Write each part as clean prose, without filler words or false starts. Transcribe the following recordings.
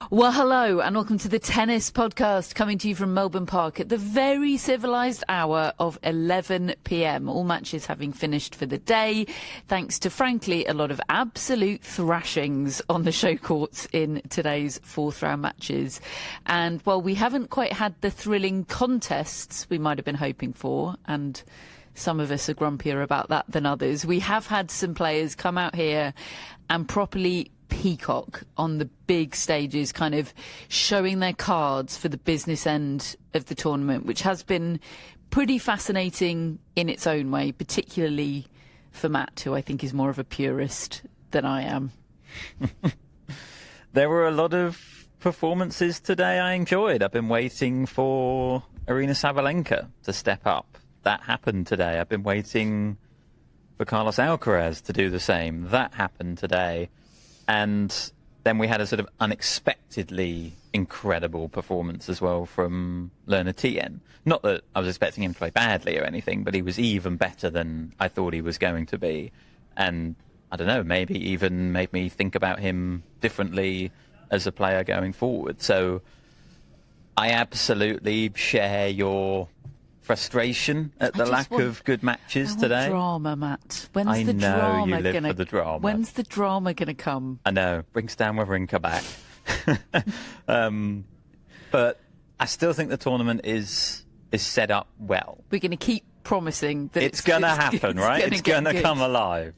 Well, hello and welcome to the Tennis Podcast, coming to you from Melbourne Park at the very civilised hour of 11 p.m. All matches having finished for the day, thanks to, frankly, a lot of absolute thrashings on the show courts in today's fourth round matches. And while we haven't quite had the thrilling contests we might have been hoping for, and some of us are grumpier about that than others, we have had some players come out here and properly peacock on the big stages, kind of showing their cards for the business end of the tournament, which has been pretty fascinating in its own way, particularly for Matt, who I think is more of a purist than I am. There were a lot of performances today I enjoyed. I've been waiting for Aryna Sabalenka to step up. That happened today. I've been waiting for Carlos Alcaraz to do the same. That happened today. And then we had a sort of unexpectedly incredible performance as well from Learner Tien. Not that I was expecting him to play badly or anything, but he was even better than I thought he was going to be. And I don't know, maybe even made me think about him differently as a player going forward. So I absolutely share your frustration at the lack of good matches today. Drama, Matt. When's I the know drama you live gonna, for the drama. When's the drama going to come? I know. Bring Stan Wawrinka back. But I still think the tournament is set up well. We're going to keep promising that it's going to happen, right? It's going to come alive.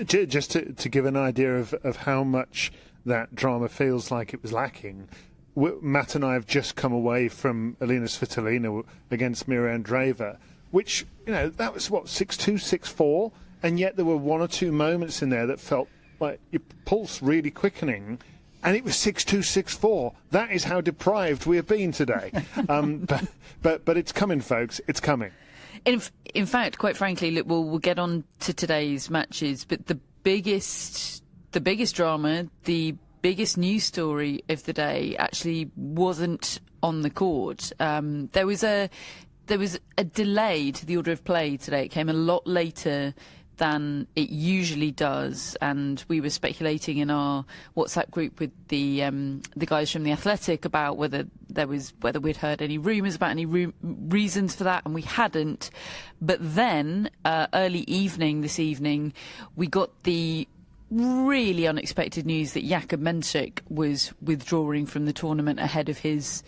Just to give an idea of how much that drama feels like it was lacking, Matt and I have just come away from Elina Svitolina against Mirra Andreeva, which, you know, that was, 6-2, 6-4, and yet there were one or two moments in there that felt like your pulse really quickening, and it was 6-2, 6-4. That is how deprived we have been today. But it's coming, folks. It's coming. In fact, quite frankly, look, we'll get on to today's matches, but the biggest drama, the biggest news story of the day actually wasn't on the court. There was a delay to the order of play today. It came a lot later than it usually does, and we were speculating in our WhatsApp group with the guys from The Athletic about whether we'd heard any rumours about any reasons for that, and we hadn't. But then early evening this evening, we got the really unexpected news that Jakub Mensik was withdrawing from the tournament ahead of his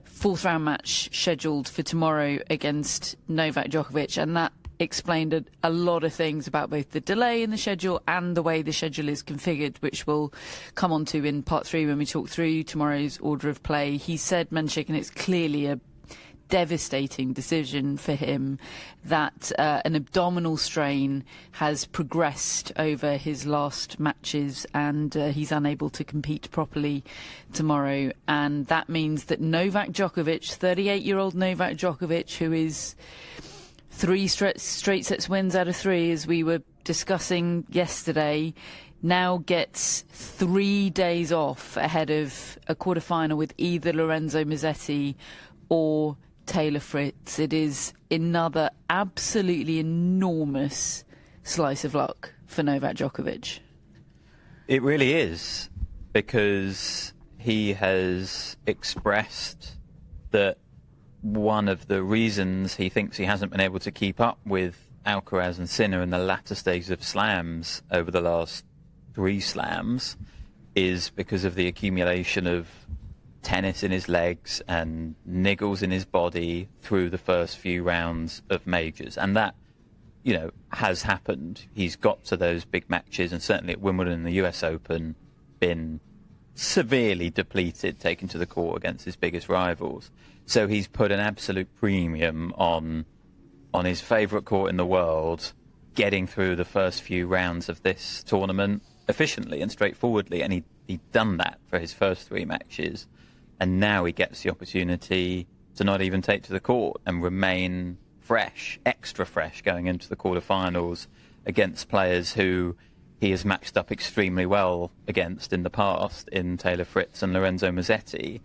fourth round match scheduled for tomorrow against Novak Djokovic, and that explained a lot of things about both the delay in the schedule and the way the schedule is configured, which we'll come on to in part 3 when we talk through tomorrow's order of play. He said, Mensik, and it's clearly a devastating decision for him, that an abdominal strain has progressed over his last matches, and he's unable to compete properly tomorrow. And that means that Novak Djokovic, 38-year-old Novak Djokovic, who is 3 straight sets wins out of 3, as we were discussing yesterday, now gets 3 days off ahead of a quarter-final with either Lorenzo Musetti or Taylor Fritz. It is another absolutely enormous slice of luck for Novak Djokovic. It really is, because he has expressed that one of the reasons he thinks he hasn't been able to keep up with Alcaraz and Sinner in the latter stages of slams over the last 3 slams is because of the accumulation of tennis in his legs and niggles in his body through the first few rounds of majors. And that, you know, has happened. He's got to those big matches, and certainly at Wimbledon and the US Open, been severely depleted, taken to the court against his biggest rivals. So he's put an absolute premium on his favourite court in the world, getting through the first few rounds of this tournament efficiently and straightforwardly, and he'd done that for his first 3 matches. And now he gets the opportunity to not even take to the court and remain fresh, extra fresh, going into the quarterfinals against players who he has matched up extremely well against in the past, in Taylor Fritz and Lorenzo Musetti.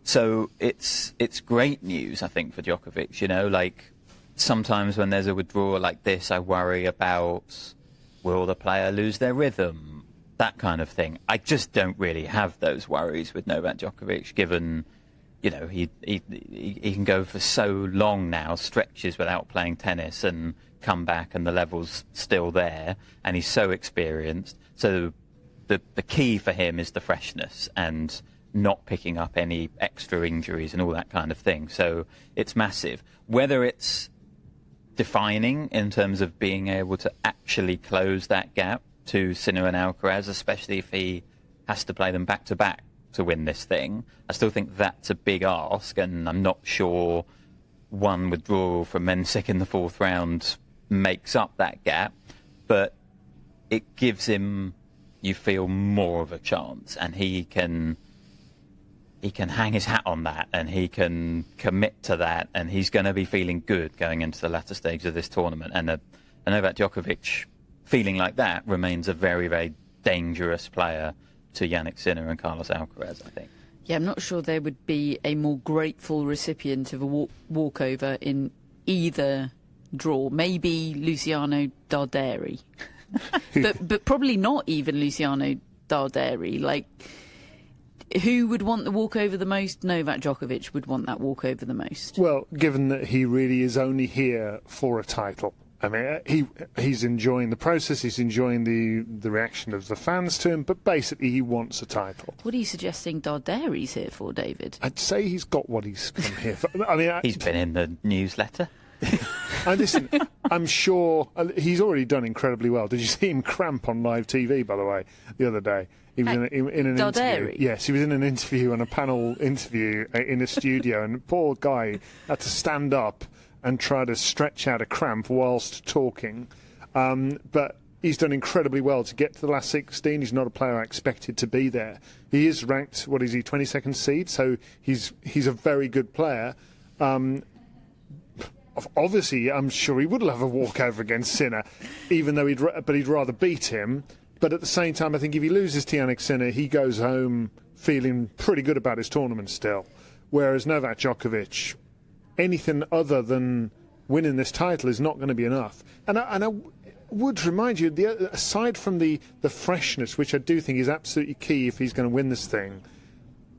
So it's great news, I think, for Djokovic. You know, like, sometimes when there's a withdrawal like this, I worry about, will the player lose their rhythm? that kind of thing. I just don't really have those worries with Novak Djokovic, given, he can go for so long now, stretches without playing tennis, and come back and the level's still there, and he's so experienced. So the key for him is the freshness and not picking up any extra injuries and all that kind of thing. So it's massive. Whether it's defining in terms of being able to actually close that gap to Sinner and Alcaraz, especially if he has to play them back-to-back to win this thing, I still think that's a big ask, and I'm not sure one withdrawal from Mensik in the fourth round makes up that gap, but it gives him, you feel, more of a chance, and he can hang his hat on that, and he can commit to that, and he's going to be feeling good going into the latter stage of this tournament. And Novak Djokovic feeling like that remains a very, very dangerous player to Jannik Sinner and Carlos Alcaraz, I think. Yeah, I'm not sure there would be a more grateful recipient of a walkover in either draw. Maybe Luciano Darderi. but probably not even Luciano Darderi. Like, who would want the walkover the most? Novak Djokovic would want that walkover the most. Well, given that he really is only here for a title. I mean, he's enjoying the process, he's enjoying the reaction of the fans to him, but basically he wants a title. What are you suggesting Darderi's here for, David? I'd say he's got what he's come here for. I mean, he's been in the newsletter. And listen, I'm sure he's already done incredibly well. Did you see him cramp on live TV, by the way, the other day? He was in an interview. Yes, he was in an interview, on a panel interview in a studio, and the poor guy had to stand up and try to stretch out a cramp whilst talking. But he's done incredibly well to get to the last 16. He's not a player I expected to be there. He is ranked, 22nd seed, so he's a very good player. Obviously, I'm sure he would have a walkover against Sinner, even though he'd rather beat him. But at the same time, I think if he loses to Jannik Sinner, he goes home feeling pretty good about his tournament still. Whereas Novak Djokovic, anything other than winning this title is not going to be enough. And I would remind you, aside from the freshness, which I do think is absolutely key if he's going to win this thing,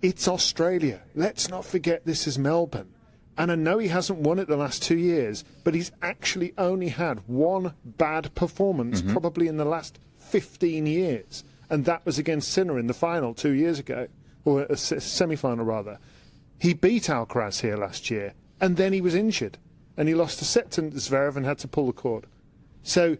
it's Australia. Let's not forget this is Melbourne. And I know he hasn't won it the last 2 years, but he's actually only had one bad performance probably in the last 15 years. And that was against Sinner in the final 2 years ago, or a semi-final rather. He beat Alcaraz here last year, and then he was injured. And he lost a set to Zverev and had to pull the cord. So,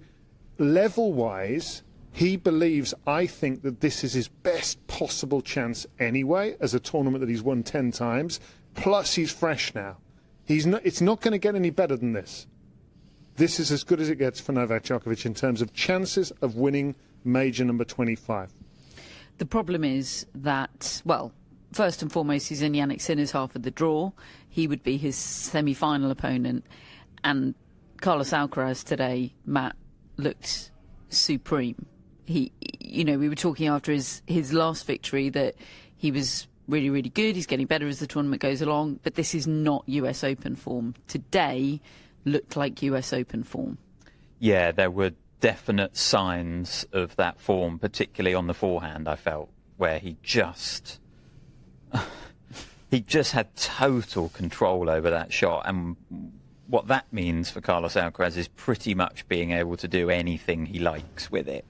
level-wise, he believes, I think, that this is his best possible chance anyway, as a tournament that he's won 10 times. Plus, he's fresh now. It's not going to get any better than this. This is as good as it gets for Novak Djokovic in terms of chances of winning major number 25. The problem is that, well, first and foremost, he's in Jannik Sinner's half of the draw. He would be his semi-final opponent. And Carlos Alcaraz today, Matt, looked supreme. We were talking after his last victory that he was really, really good. He's getting better as the tournament goes along. But this is not US Open form. Today looked like US Open form. Yeah, there were definite signs of that form, particularly on the forehand, I felt, where he just had total control over that shot. And what that means for Carlos Alcaraz is pretty much being able to do anything he likes with it.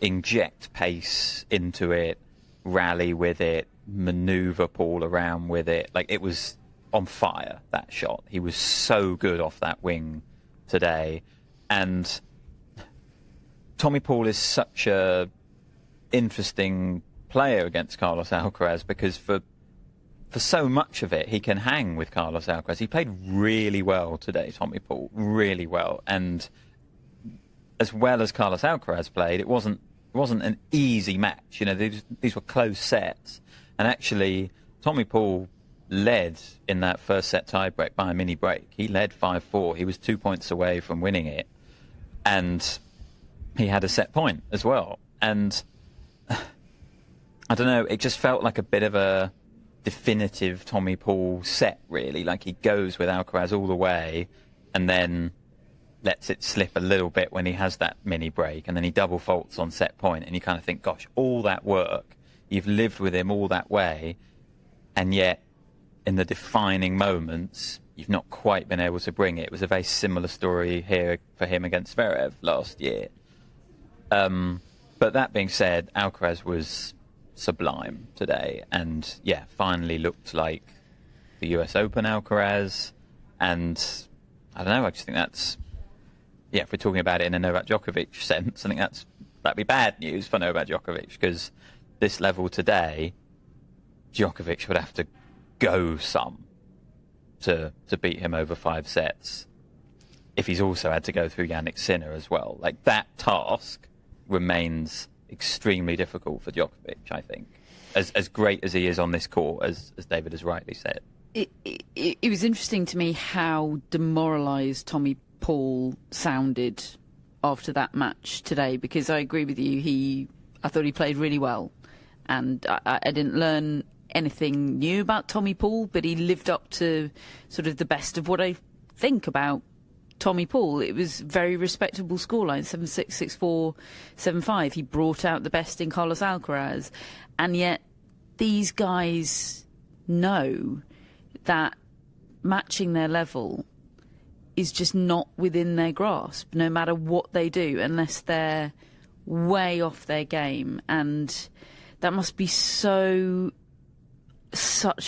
Inject pace into it, rally with it, maneuver Paul around with it. Like, it was on fire, that shot. He was so good off that wing today. And Tommy Paul is such a interesting player against Carlos Alcaraz because for so much of it, he can hang with Carlos Alcaraz. He played really well today, Tommy Paul, really well. And as well as Carlos Alcaraz played, it wasn't an easy match. These were close sets. And actually, Tommy Paul led in that first set tiebreak by a mini break. He led 5-4. He was 2 points away from winning it. And he had a set point as well. And I don't know, it just felt like a bit of a definitive Tommy Paul set, really. Like, he goes with Alcaraz all the way, and then lets it slip a little bit when he has that mini break, and then he double faults on set point, and you kind of think, gosh, all that work, you've lived with him all that way, and yet in the defining moments you've not quite been able to bring it. It was a very similar story here for him against Zverev last year. But that being said, Alcaraz was sublime today, and finally looked like the US Open Alcaraz. And I don't know, I just think that's, if we're talking about it in a Novak Djokovic sense, I think that'd be bad news for Novak Djokovic, because this level today, Djokovic would have to go some to beat him over 5 sets if he's also had to go through Jannik Sinner as well. Like, that task remains extremely difficult for Djokovic, I think, as great as he is on this court, as David has rightly said. It was interesting to me how demoralised Tommy Paul sounded after that match today, because I agree with you, I thought he played really well, and I didn't learn anything new about Tommy Paul, but he lived up to sort of the best of what I think about Tommy Paul. It was very respectable scoreline, 7-6, 6-4, 7-5. He brought out the best in Carlos Alcaraz, and yet these guys know that matching their level is just not within their grasp, no matter what they do, unless they're way off their game. And that must be such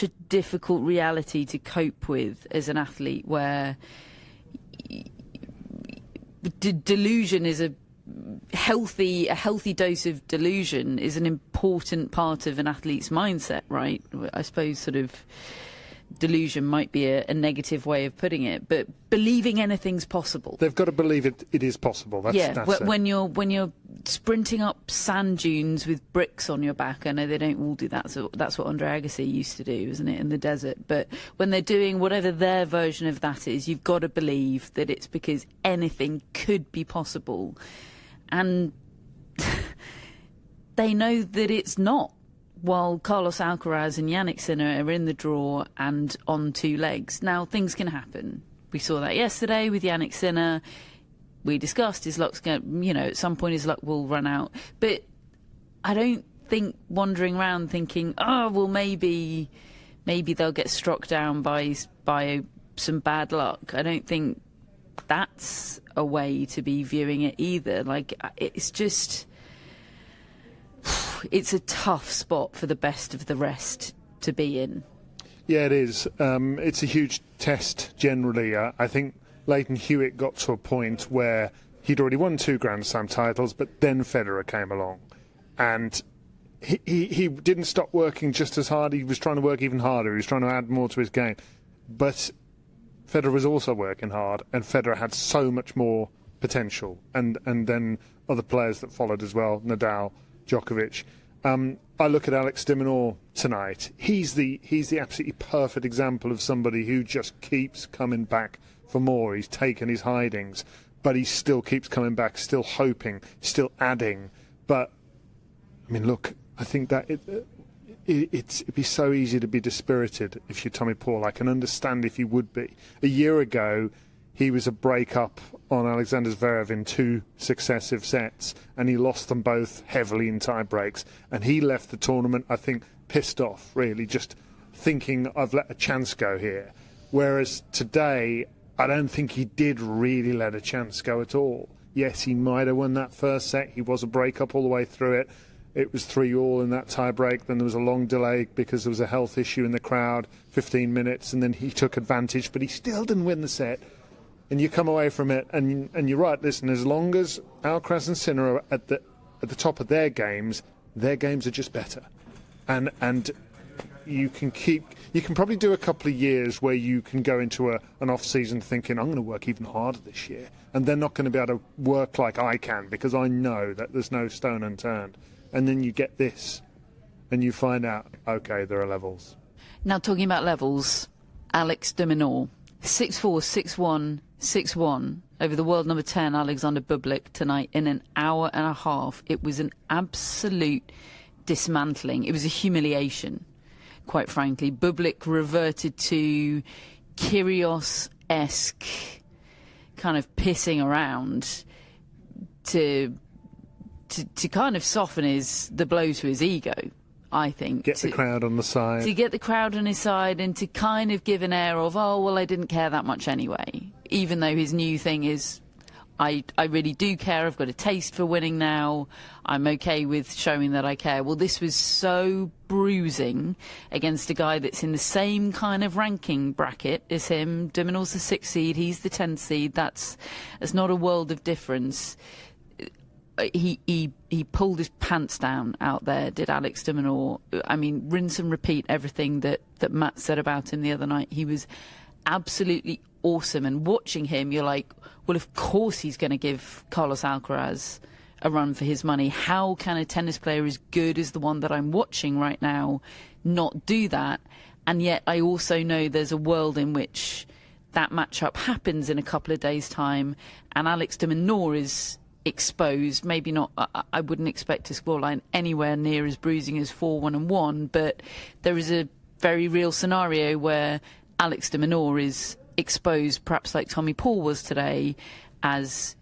a difficult reality to cope with as an athlete, where delusion is a healthy dose of delusion is an important part of an athlete's mindset, right? I suppose sort of delusion might be a negative way of putting it, but believing anything's possible. They've got to believe it is possible. That's when you're sprinting up sand dunes with bricks on your back. I know they don't all do that, so that's what Andre Agassi used to do, isn't it, in the desert? But when they're doing whatever their version of that is, you've got to believe that it's because anything could be possible, and they know that it's not. While Carlos Alcaraz and Jannik Sinner are in the draw and on 2 legs. Now, things can happen. We saw that yesterday with Jannik Sinner. We discussed his luck's going, at some point his luck will run out. But I don't think wandering around thinking, maybe they'll get struck down by some bad luck. I don't think that's a way to be viewing it either. Like, it's just... It's a tough spot for the best of the rest to be in. Yeah, it is. It's a huge test generally. I think Leighton Hewitt got to a point where he'd already won 2 Grand Slam titles, but then Federer came along. And he didn't stop working just as hard. He was trying to work even harder. He was trying to add more to his game. But Federer was also working hard, and Federer had so much more potential. And then other players that followed as well, Nadal, Djokovic. I look at Alex de Minaur tonight. He's the absolutely perfect example of somebody who just keeps coming back for more. He's taken his hidings, but he still keeps coming back, still hoping, still adding. But I mean, look, I think that it'd be so easy to be dispirited if you're Tommy Paul. I can understand if you would be. A year ago, he was a break-up on Alexander Zverev in 2 successive sets, and he lost them both heavily in tie-breaks. And he left the tournament, I think, pissed off, really, just thinking, I've let a chance go here. Whereas today, I don't think he did really let a chance go at all. Yes, he might have won that first set. He was a break-up all the way through it. It was 3-all in that tie-break. Then there was a long delay because there was a health issue in the crowd, 15 minutes, and then he took advantage, but he still didn't win the set. And you come away from it, and you're right. Listen, as long as Alcaraz and Sinner are at the top of their games are just better, and you can probably do a couple of years where you can go into an off season thinking, I'm going to work even harder this year, and they're not going to be able to work like I can because I know that there's no stone unturned. And then you get this, and you find out, okay, there are levels. Now, talking about levels, Alex de Minaur, 6-4, 6-1, 6-1 over the world number 10, Alexander Bublik, tonight in an hour and a half. It was an absolute dismantling. It was a humiliation, quite frankly. Bublik reverted to Kyrgios-esque kind of pissing around to kind of soften the blow to his ego, I think. Get the crowd on the side. To get the crowd on his side and to kind of give an air of, oh, well, I didn't care that much anyway. Even though his new thing is, I really do care. I've got a taste for winning now. I'm okay with showing that I care. Well, this was so bruising against a guy that's in the same kind of ranking bracket as him. De Minaur's the 6th seed. He's the 10th seed. That's not a world of difference. He pulled his pants down out there, did Alex de Minaur. I mean, rinse and repeat everything that Matt said about him the other night. He was absolutely awesome. And watching him, you're like, well, of course he's going to give Carlos Alcaraz a run for his money. How can a tennis player as good as the one that I'm watching right now not do that? And yet I also know there's a world in which that matchup happens in a couple of days' time and Alex de Minaur is exposed. Maybe not, I wouldn't expect a scoreline anywhere near as bruising as 4-1-1, but there is a very real scenario where Alex de Minaur is exposed, perhaps like Tommy Paul was today, as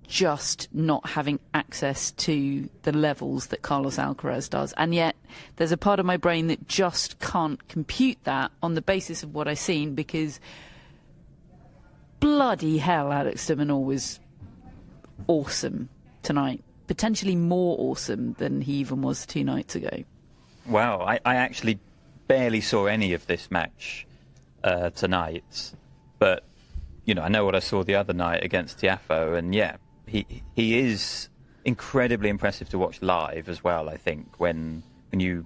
just not having access to the levels that Carlos Alcaraz does. And yet there's a part of my brain that just can't compute that on the basis of what I've seen, because bloody hell, Alex de Minaur was awesome tonight, potentially more awesome than he even was 2 nights ago. Wow, I actually barely saw any of this match tonight, but I know what I saw the other night against Tiafoe, and yeah, he is incredibly impressive to watch live as well. I think when you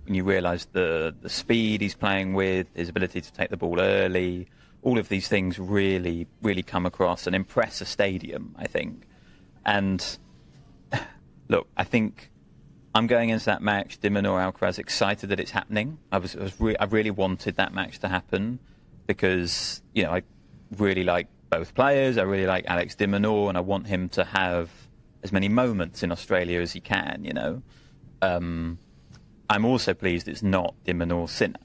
realise the speed he's playing with, his ability to take the ball early, all of these things really come across and impress a stadium, I think. And look, I think I'm going into that match, de Minaur Alcaraz, excited that it's happening. I really wanted that match to happen because I really like both players. I really like Alex de Minaur, and I want him to have as many moments in Australia as he can. I'm also pleased it's not de Minaur Sinner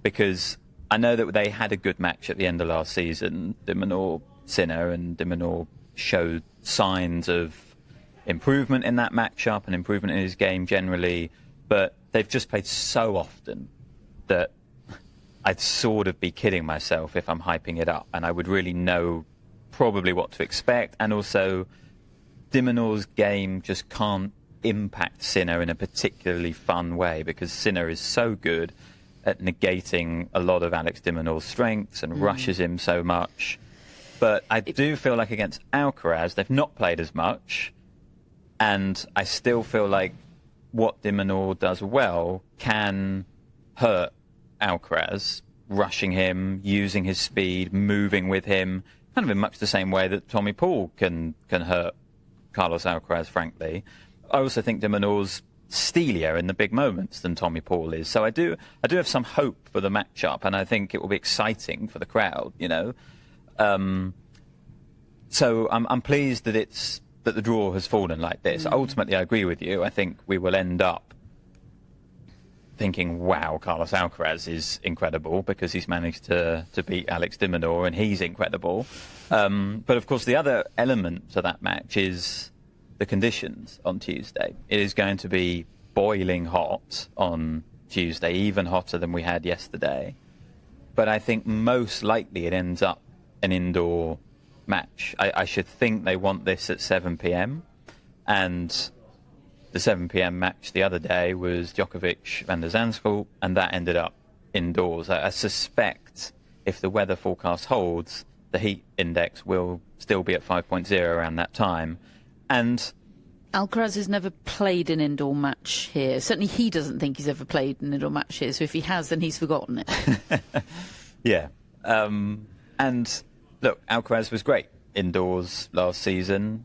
because I know that they had a good match at the end of last season, de Minaur Sinner, and de Minaur showed signs of improvement in that matchup and improvement in his game generally, but they've just played so often that I'd sort of be kidding myself if I'm hyping it up, and I would really know probably what to expect. And also, de Minaur's game just can't impact Sinner in a particularly fun way because Sinner is so good at negating a lot of Alex de Minaur's strengths and rushes him so much. But I do feel like against Alcaraz, they've not played as much, and I still feel like what de Minaur does well can hurt Alcaraz, rushing him, using his speed, moving with him, kind of in much the same way that Tommy Paul can hurt Carlos Alcaraz, frankly. I also think de Minaur's steelier in the big moments than Tommy Paul is. So I do have some hope for the matchup, and I think it will be exciting for the crowd, So I'm pleased that the draw has fallen like this. Ultimately, I agree with you. I think we will end up thinking, wow, Carlos Alcaraz is incredible because he's managed to beat Alex de Minaur, and he's incredible. But of course, the other element to that match is the conditions on Tuesday. It is going to be boiling hot on Tuesday, even hotter than we had yesterday. But I think most likely it ends up an indoor match. I should think they want this at 7 p.m. And the 7 p.m. match the other day was Djokovic Van der Zandschulp, and that ended up indoors. I suspect if the weather forecast holds, the heat index will still be at 5.0 around that time. And Alcaraz has never played an indoor match here. Certainly he doesn't think he's ever played an indoor match here, so if he has, then he's forgotten it. Yeah. And look, Alcaraz was great indoors last season.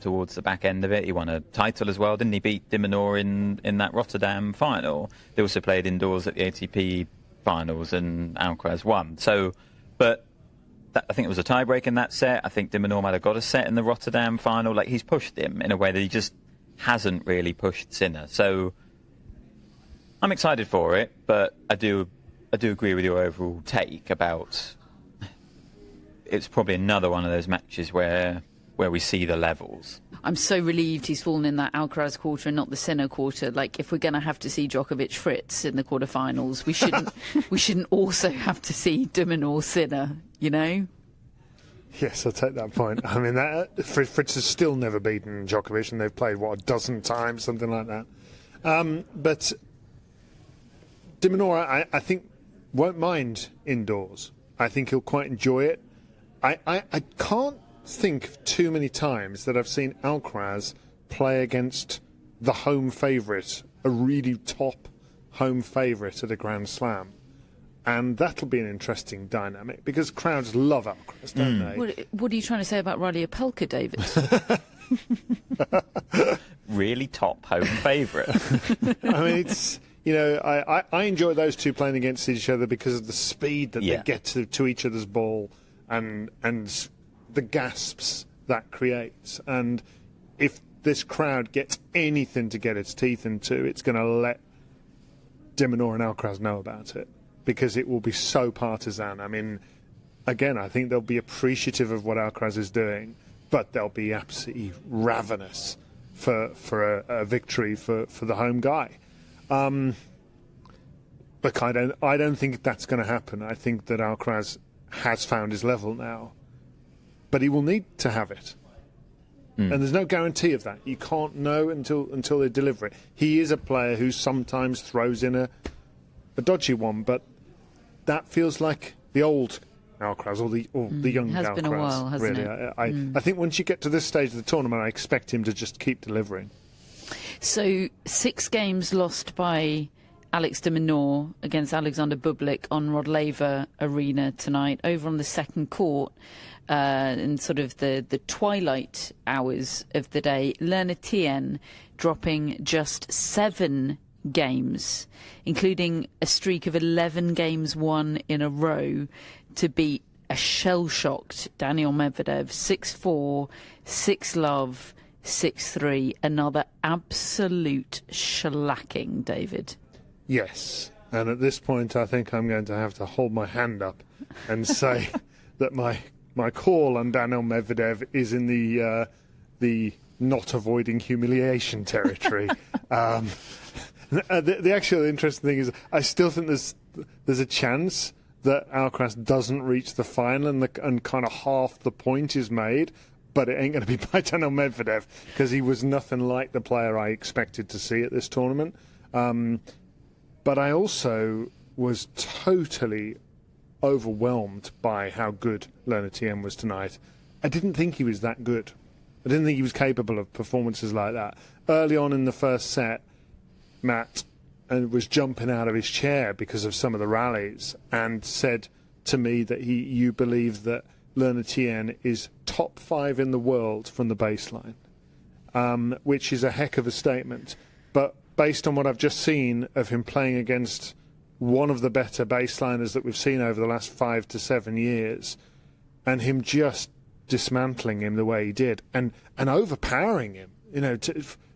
Towards the back end of it, he won a title as well, didn't he? Beat de Minaur in that Rotterdam final. They also played indoors at the ATP finals, and Alcaraz won. So, but I think it was a tiebreak in that set. I think de Minaur might have got a set in the Rotterdam final. Like, he's pushed him in a way that he just hasn't really pushed Sinner. So I'm excited for it, but I do agree with your overall take about it's probably another one of those matches where we see the levels. I'm so relieved he's fallen in that Alcaraz quarter and not the Sinner quarter. Like, if we're going to have to see Djokovic Fritz in the quarterfinals, we shouldn't also have to see de Minaur Sinner, you know? Yes, I'll take that point. I mean, Fritz has still never beaten Djokovic, and they've played, a dozen times, something like that. But de Minaur, I think, won't mind indoors. I think he'll quite enjoy it. I can't think of too many times that I've seen Alcaraz play against the home favourite, a really top home favourite at a Grand Slam. And that'll be an interesting dynamic, because crowds love Alcaraz, don't they? What are you trying to say about Riley Opelka, David? Really top home favourite. I mean, it's... You know, I enjoy those two playing against each other because of the speed that they get to each other's ball and the gasps that creates. And if this crowd gets anything to get its teeth into, it's going to let de Minaur and Alcaraz know about it, because it will be so partisan. I mean, again, I think they'll be appreciative of what Alcaraz is doing, but they'll be absolutely ravenous for a victory for the home guy. Look, I don't think that's going to happen. I think that Alcaraz has found his level now, but he will need to have it, and there's no guarantee of that. You can't know until they deliver it. He is a player who sometimes throws in a dodgy one, but that feels like the old Alcaraz or the young Alcaraz. Has been a while, hasn't really. it? I think once you get to this stage of the tournament, I expect him to just keep delivering. So 6 games lost by Alex de Minaur against Alexander Bublik on Rod Laver Arena tonight. Over on the second court, in sort of the twilight hours of the day, Learner Tien dropping just 7 games, including a streak of 11 games won in a row, to beat a shell-shocked Daniil Medvedev 6-4, 6-love, 6-3, another absolute shellacking, David. Yes, and at this point I think I'm going to have to hold my hand up and say that my call on Daniil Medvedev is in the not avoiding humiliation territory. The actual interesting thing is I still think there's a chance that Alcaraz doesn't reach the final and kind of half the point is made, but it ain't going to be by Daniil Medvedev, because he was nothing like the player I expected to see at this tournament. But I also was totally overwhelmed by how good Learner Tien was tonight. I didn't think he was that good. I didn't think he was capable of performances like that. Early on in the first set, Matt was jumping out of his chair because of some of the rallies, and said to me that you believe that Learner Tien is top 5 in the world from the baseline, which is a heck of a statement. But based on what I've just seen of him playing against one of the better baseliners that we've seen over the last 5 to 7 years, and him just dismantling him the way he did, and overpowering him,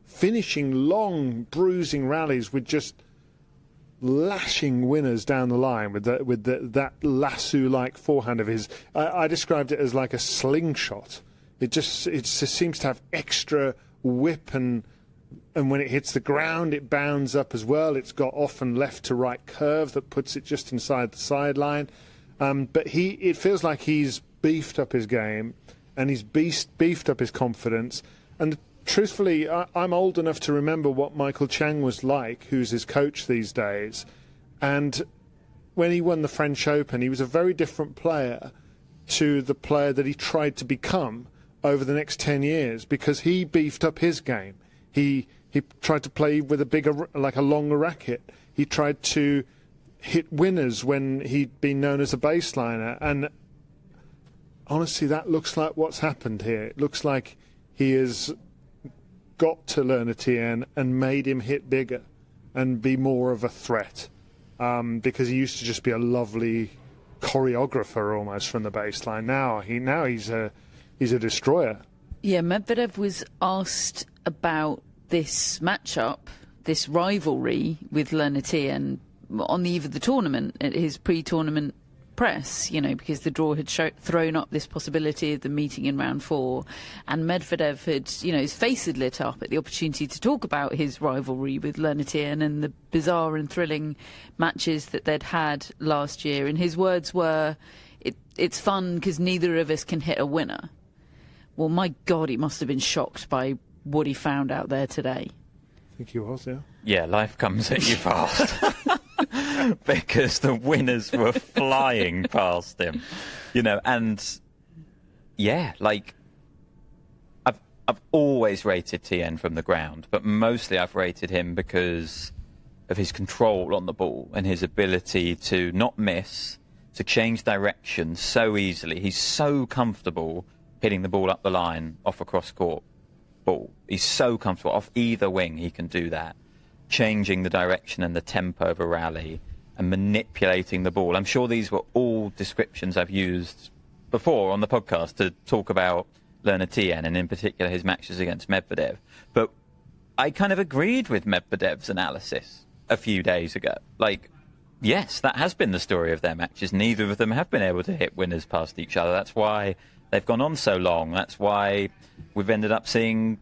finishing long, bruising rallies with just lashing winners down the line with that lasso-like forehand of his. I described it as like a slingshot. It just seems to have extra whip, and when it hits the ground, it bounds up as well. It's got often left to right curve that puts it just inside the sideline. But it feels like he's beefed up his game, and he's beefed up his confidence. And truthfully, I'm old enough to remember what Michael Chang was like, who's his coach these days. And when he won the French Open, he was a very different player to the player that he tried to become over the next 10 years, because he beefed up his game. He tried to play with a longer racket. He tried to hit winners when he'd been known as a baseliner. And honestly, that looks like what's happened here. It looks like he has got to Learner Tien and made him hit bigger and be more of a threat, because he used to just be a lovely choreographer almost from the baseline. Now he's a destroyer. Yeah, Medvedev was asked about this matchup, this rivalry with Learner Tien on the eve of the tournament at his pre-tournament press, because the draw had thrown up this possibility of the meeting in round 4, and Medvedev had, his face had lit up at the opportunity to talk about his rivalry with Learner Tien and the bizarre and thrilling matches that they'd had last year. And his words were, it's fun because neither of us can hit a winner. Well, my God, he must have been shocked by what he found out there today. I think he was, yeah. Yeah, life comes at you fast. Because the winners were flying past him, and yeah, like I've always rated Tien from the ground, but mostly I've rated him because of his control on the ball and his ability to not miss, to change direction so easily. He's so comfortable hitting the ball up the line off a cross-court ball. He's so comfortable off either wing. He can do that, changing the direction and the tempo of a rally and manipulating the ball. I'm sure these were all descriptions I've used before on the podcast to talk about Learner Tien, and in particular his matches against Medvedev. But I kind of agreed with Medvedev's analysis a few days ago. Like, yes, that has been the story of their matches. Neither of them have been able to hit winners past each other. That's why they've gone on so long. That's why we've ended up seeing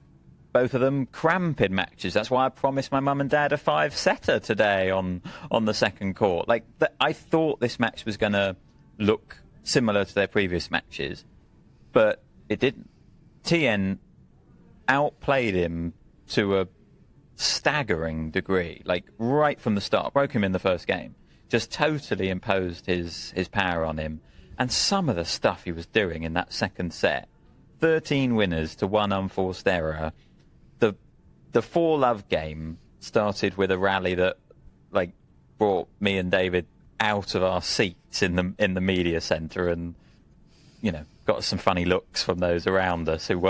both of them cramp in matches. That's why I promised my mum and dad a 5-setter today on the second court. Like, I thought this match was going to look similar to their previous matches, but it didn't. Tien outplayed him to a staggering degree, like right from the start. Broke him in the first game. Just totally imposed his power on him. And some of the stuff he was doing in that second set, 13 winners to 1 unforced error. The 4-love game started with a rally that, like, brought me and David out of our seats in the media centre, and got some funny looks from those around us who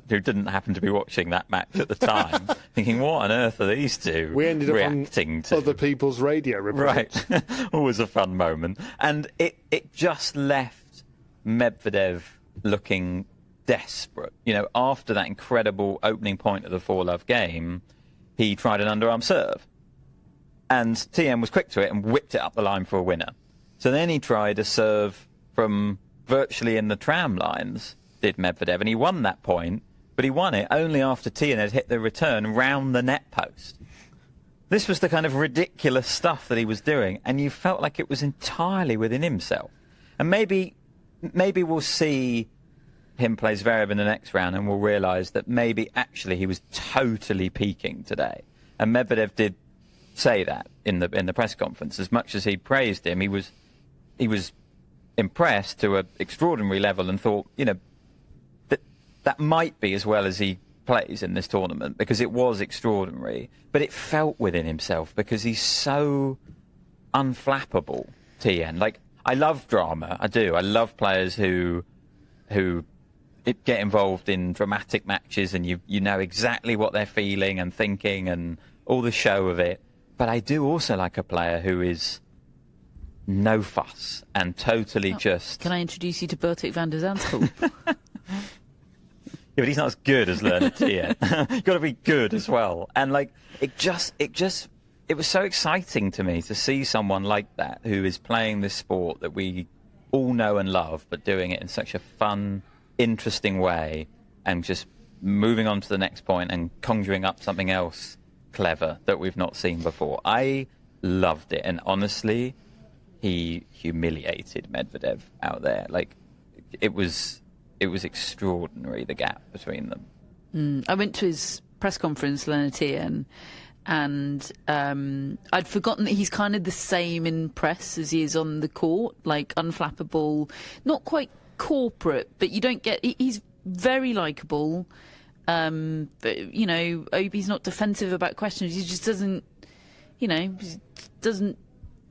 didn't happen to be watching that match at the time, thinking, what on earth are these two we ended up reacting on to? Other people's radio reports. Right. Always a fun moment. And it just left Medvedev looking desperate. After that incredible opening point of the 4-love game, he tried an underarm serve. And Tien was quick to it and whipped it up the line for a winner. So then he tried a serve from virtually in the tram lines, did Medvedev, and he won that point, but he won it only after Tien had hit the return round the net post. This was the kind of ridiculous stuff that he was doing, and you felt like it was entirely within himself. And maybe we'll see him play Zverev in the next round, and we'll realise that maybe actually he was totally peaking today. And Medvedev did say that in the press conference. As much as he praised him, he was impressed to an extraordinary level and thought, that might be as well as he plays in this tournament, because it was extraordinary. But it felt within himself because he's so unflappable, Tien. Like, I love drama. I do. I love players who get involved in dramatic matches, and you know exactly what they're feeling and thinking and all the show of it. But I do also like a player who is no fuss and totally just... Can I introduce you to Bertik van der Zandschulp? Yeah, but he's not as good as Learner Tien. You've got to be good as well. And like, it was so exciting to me to see someone like that who is playing this sport that we all know and love, but doing it in such a fun, interesting way, and just moving on to the next point and conjuring up something else clever that we've not seen before. I loved it, and honestly, he humiliated Medvedev out there. Like, it was extraordinary, the gap between them. I went to his press conference, Learner Tien, and I'd forgotten that he's kind of the same in press as he is on the court, like unflappable, not quite corporate, but you don't get... He's very likeable, but, he's not defensive about questions. He just doesn't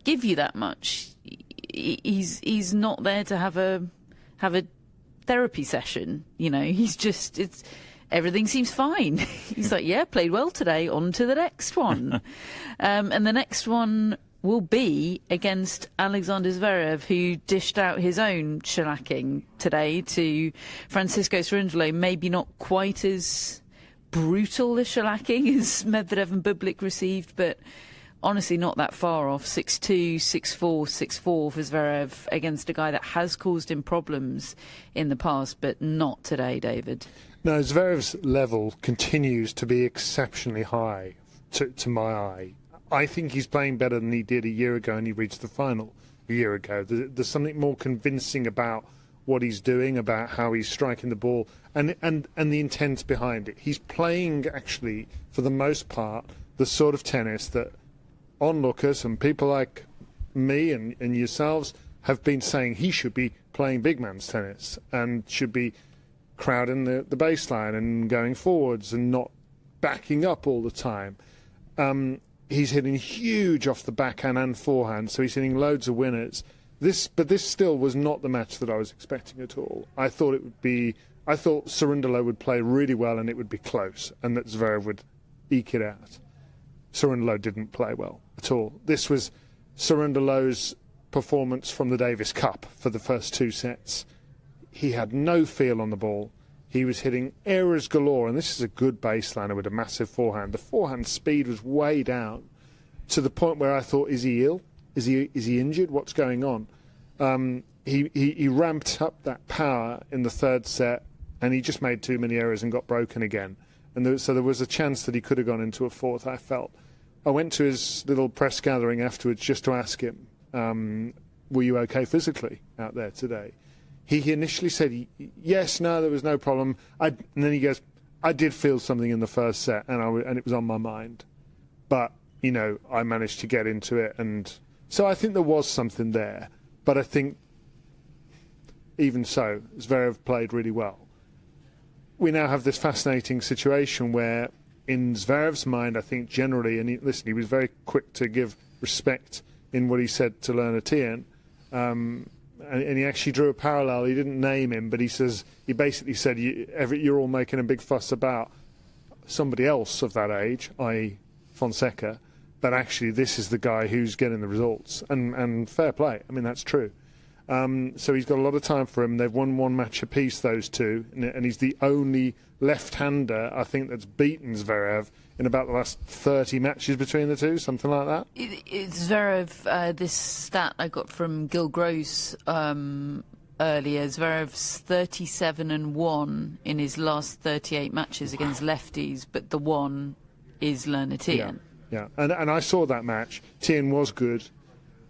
give you that much. He's not there to have a therapy session. He's just... Everything seems fine. He's like, yeah, played well today, on to the next one. And the next one will be against Alexander Zverev, who dished out his own shellacking today to Francisco Cerundolo. Maybe not quite as brutal a shellacking as Medvedev and Bublik received, but honestly not that far off. 6-2, 6-4, 6-4 for Zverev against a guy that has caused him problems in the past, but not today, David. No, Zverev's level continues to be exceptionally high to my eye. I think he's playing better than he did a year ago, and he reached the final a year ago. There's something more convincing about what he's doing, about how he's striking the ball, and the intent behind it. He's playing, actually, for the most part, the sort of tennis that onlookers and people like me and yourselves have been saying he should be playing big man's tennis and should be crowding the baseline and going forwards and not backing up all the time. He's hitting huge off the backhand and forehand, so he's hitting loads of winners. But this still was not the match that I was expecting at all. I thought Cerundolo would play really well and it would be close, and that Zverev would eke it out. Cerundolo didn't play well at all. This was Cerundolo's performance from the Davis Cup for the first two sets. He had no feel on the ball. He was hitting errors galore, and this is a good baseliner with a massive forehand. The forehand speed was way down to the point where I thought, is he ill? Is he injured? What's going on? He ramped up that power in the third set, and he just made too many errors and got broken again. And so there was a chance that he could have gone into a fourth, I felt. I went to his little press gathering afterwards just to ask him, were you okay physically out there today? He initially said, yes, no, there was no problem. And then he goes, I did feel something in the first set, and it was on my mind. But, I managed to get into it. And so I think there was something there. But I think, even so, Zverev played really well. We now have this fascinating situation where, in Zverev's mind, I think generally, and he was very quick to give respect in what he said to Learner Tien, and he actually drew a parallel. He didn't name him, but he basically said, you're all making a big fuss about somebody else of that age, i.e. Fonseca, but actually this is the guy who's getting the results. And fair play. I mean, that's true. So he's got a lot of time for him. They've won one match apiece, those two, and he's the only left-hander, I think, that's beaten Zverev in about the last 30 matches between the two, something like that. Zverev, this stat I got from Gil Gross earlier, Zverev's 37-1 in his last 38 matches against lefties, but the one is Learner Tien. Yeah. And I saw that match. Tien was good.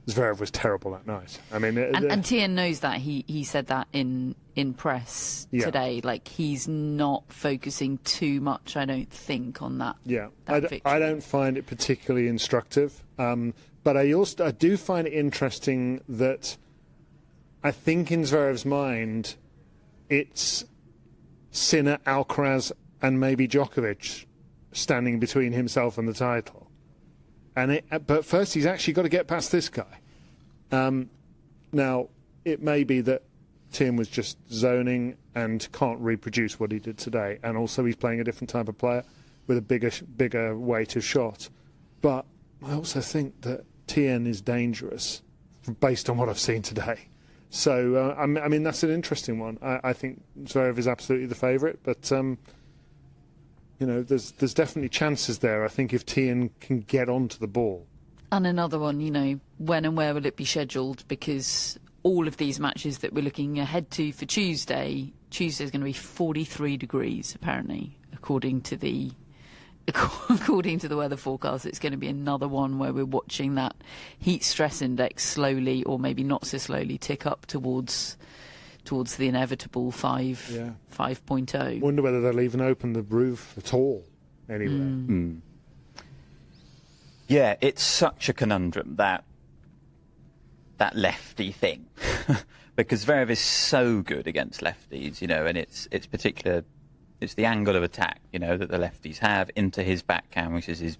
Zverev was terrible that night. I mean, and Tien knows that. He said that in press today. Like, he's not focusing too much, I don't think, on that. Yeah, that I don't find it particularly instructive. But I do find it interesting that I think in Zverev's mind, it's Sinner, Alcaraz, and maybe Djokovic standing between himself and the title. But first, he's actually got to get past this guy. Now, it may be that Tim was just zoning and can't reproduce what he did today. And also, he's playing a different type of player with a bigger weight of shot. But I also think that Tien is dangerous based on what I've seen today. So, I mean, that's an interesting one. I think Zverev is absolutely the favourite, but there's definitely chances there, I think, if Tien can get onto the ball. And another one, when and where will it be scheduled? Because all of these matches that we're looking ahead to for Tuesday's going to be 43 degrees, apparently, according to the weather forecast. It's going to be another one where we're watching that heat stress index slowly, or maybe not so slowly, tick up towards the inevitable 5.0. Wonder whether they'll even open the roof at all anywhere. Yeah, it's such a conundrum, that lefty thing. Because Zverev is so good against lefties, and it's the angle of attack, that the lefties have into his backhand, which is his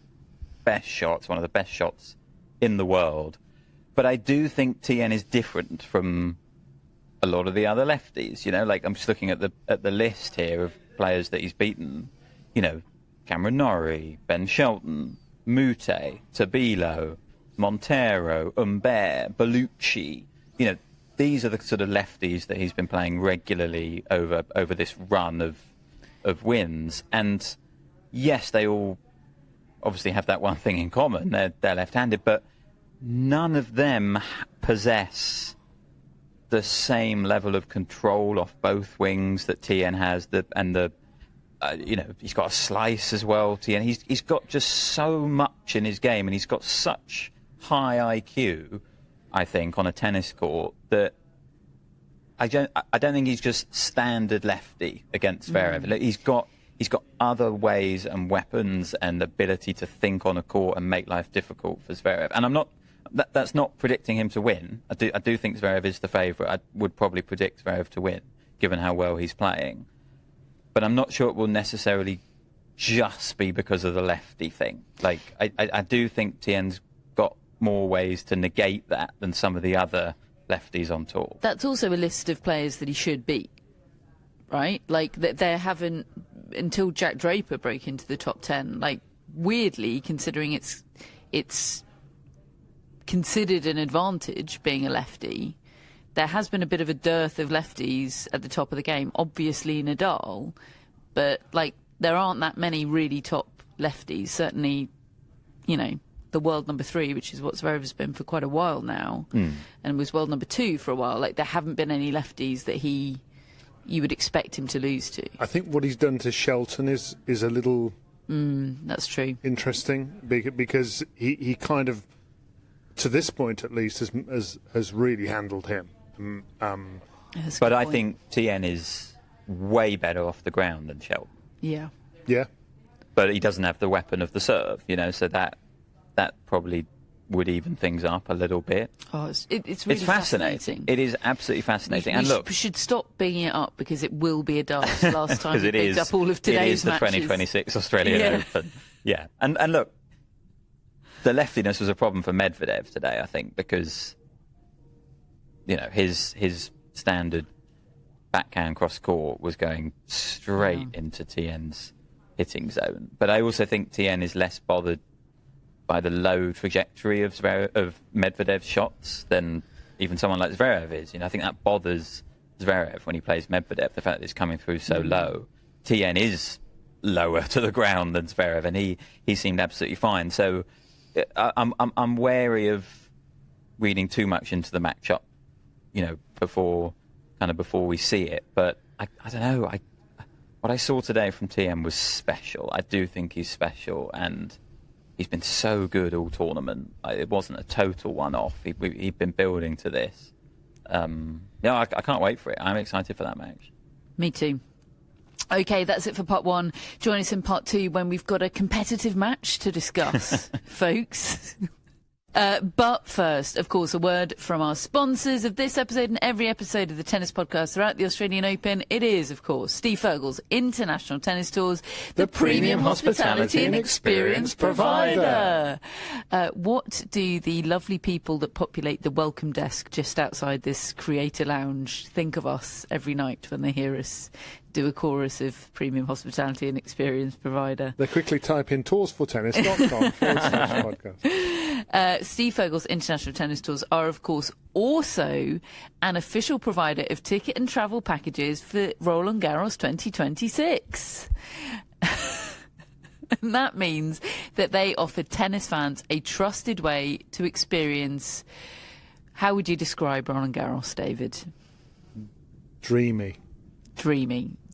best shots, one of the best shots in the world. But I do think Tien is different from a lot of the other lefties, like I'm just looking at the list here of players that he's beaten, Cameron Norrie, Ben Shelton, Mute, Tabilo, Montero, Humbert, Bellucci. These are the sort of lefties that he's been playing regularly over this run of wins. And yes, they all obviously have that one thing in common. They're left-handed, but none of them possess the same level of control off both wings that Tien has. He's got a slice as well. Tien, he's got just so much in his game, and he's got such high IQ, I think, on a tennis court that I don't think he's just standard lefty against Zverev. He's got other ways and weapons and ability to think on a court and make life difficult for Zverev. And that's not predicting him to win. I do think Zverev is the favourite. I would probably predict Zverev to win, given how well he's playing. But I'm not sure it will necessarily just be because of the lefty thing. Like, I do think Tien's got more ways to negate that than some of the other lefties on tour. That's also a list of players that he should beat, right? Like, there haven't, until Jack Draper broke into the top 10, like, weirdly, considering it's considered an advantage being a lefty, there has been a bit of a dearth of lefties at the top of the game. Obviously Nadal, but like there aren't that many really top lefties. Certainly, the world number 3, which is what Zverev has been for quite a while now, and was world number 2 for a while. Like there haven't been any lefties that you would expect him to lose to. I think what he's done to Shelton is a little that's true interesting because he kind of, to this point at least, has really handled him. But I think Tien is way better off the ground than Shelton. Yeah. But he doesn't have the weapon of the serve, so that probably would even things up a little bit. Oh, it's really fascinating. It is absolutely fascinating. And look, we should stop bigging it up because it will be a dust. Last time we picked up all of today's matches. It is the 2026 Australian Open. Yeah, and look, the leftiness was a problem for Medvedev today, I think, because his standard backhand cross court was going straight into Tien's hitting zone. But I also think Tien is less bothered by the low trajectory of Medvedev's shots than even someone like Zverev is. I think that bothers Zverev when he plays Medvedev, the fact that it's coming through so low. Tien is lower to the ground than Zverev, and he seemed absolutely fine. So I'm wary of reading too much into the matchup, before we see it. But I don't know. What I saw today from Tien was special. I do think he's special, and he's been so good all tournament. It wasn't a total one-off. He'd been building to this. I can't wait for it. I'm excited for that match. Me too. OK, that's it for part 1. Join us in part 2 when we've got a competitive match to discuss, folks. But first, of course, a word from our sponsors of this episode and every episode of the Tennis Podcast throughout the Australian Open. It is, of course, Steve Fergal's International Tennis Tours, the premium hospitality and experience provider. What do the lovely people that populate the welcome desk just outside this Creator Lounge think of us every night when they hear us do a chorus of premium hospitality and experience provider? They quickly type in toursfortennis.com/podcast. Steve Fergal's International Tennis Tours are, of course, also an official provider of ticket and travel packages for Roland Garros 2026. And that means that they offer tennis fans a trusted way to experience... How would you describe Roland Garros, David? Dreamy.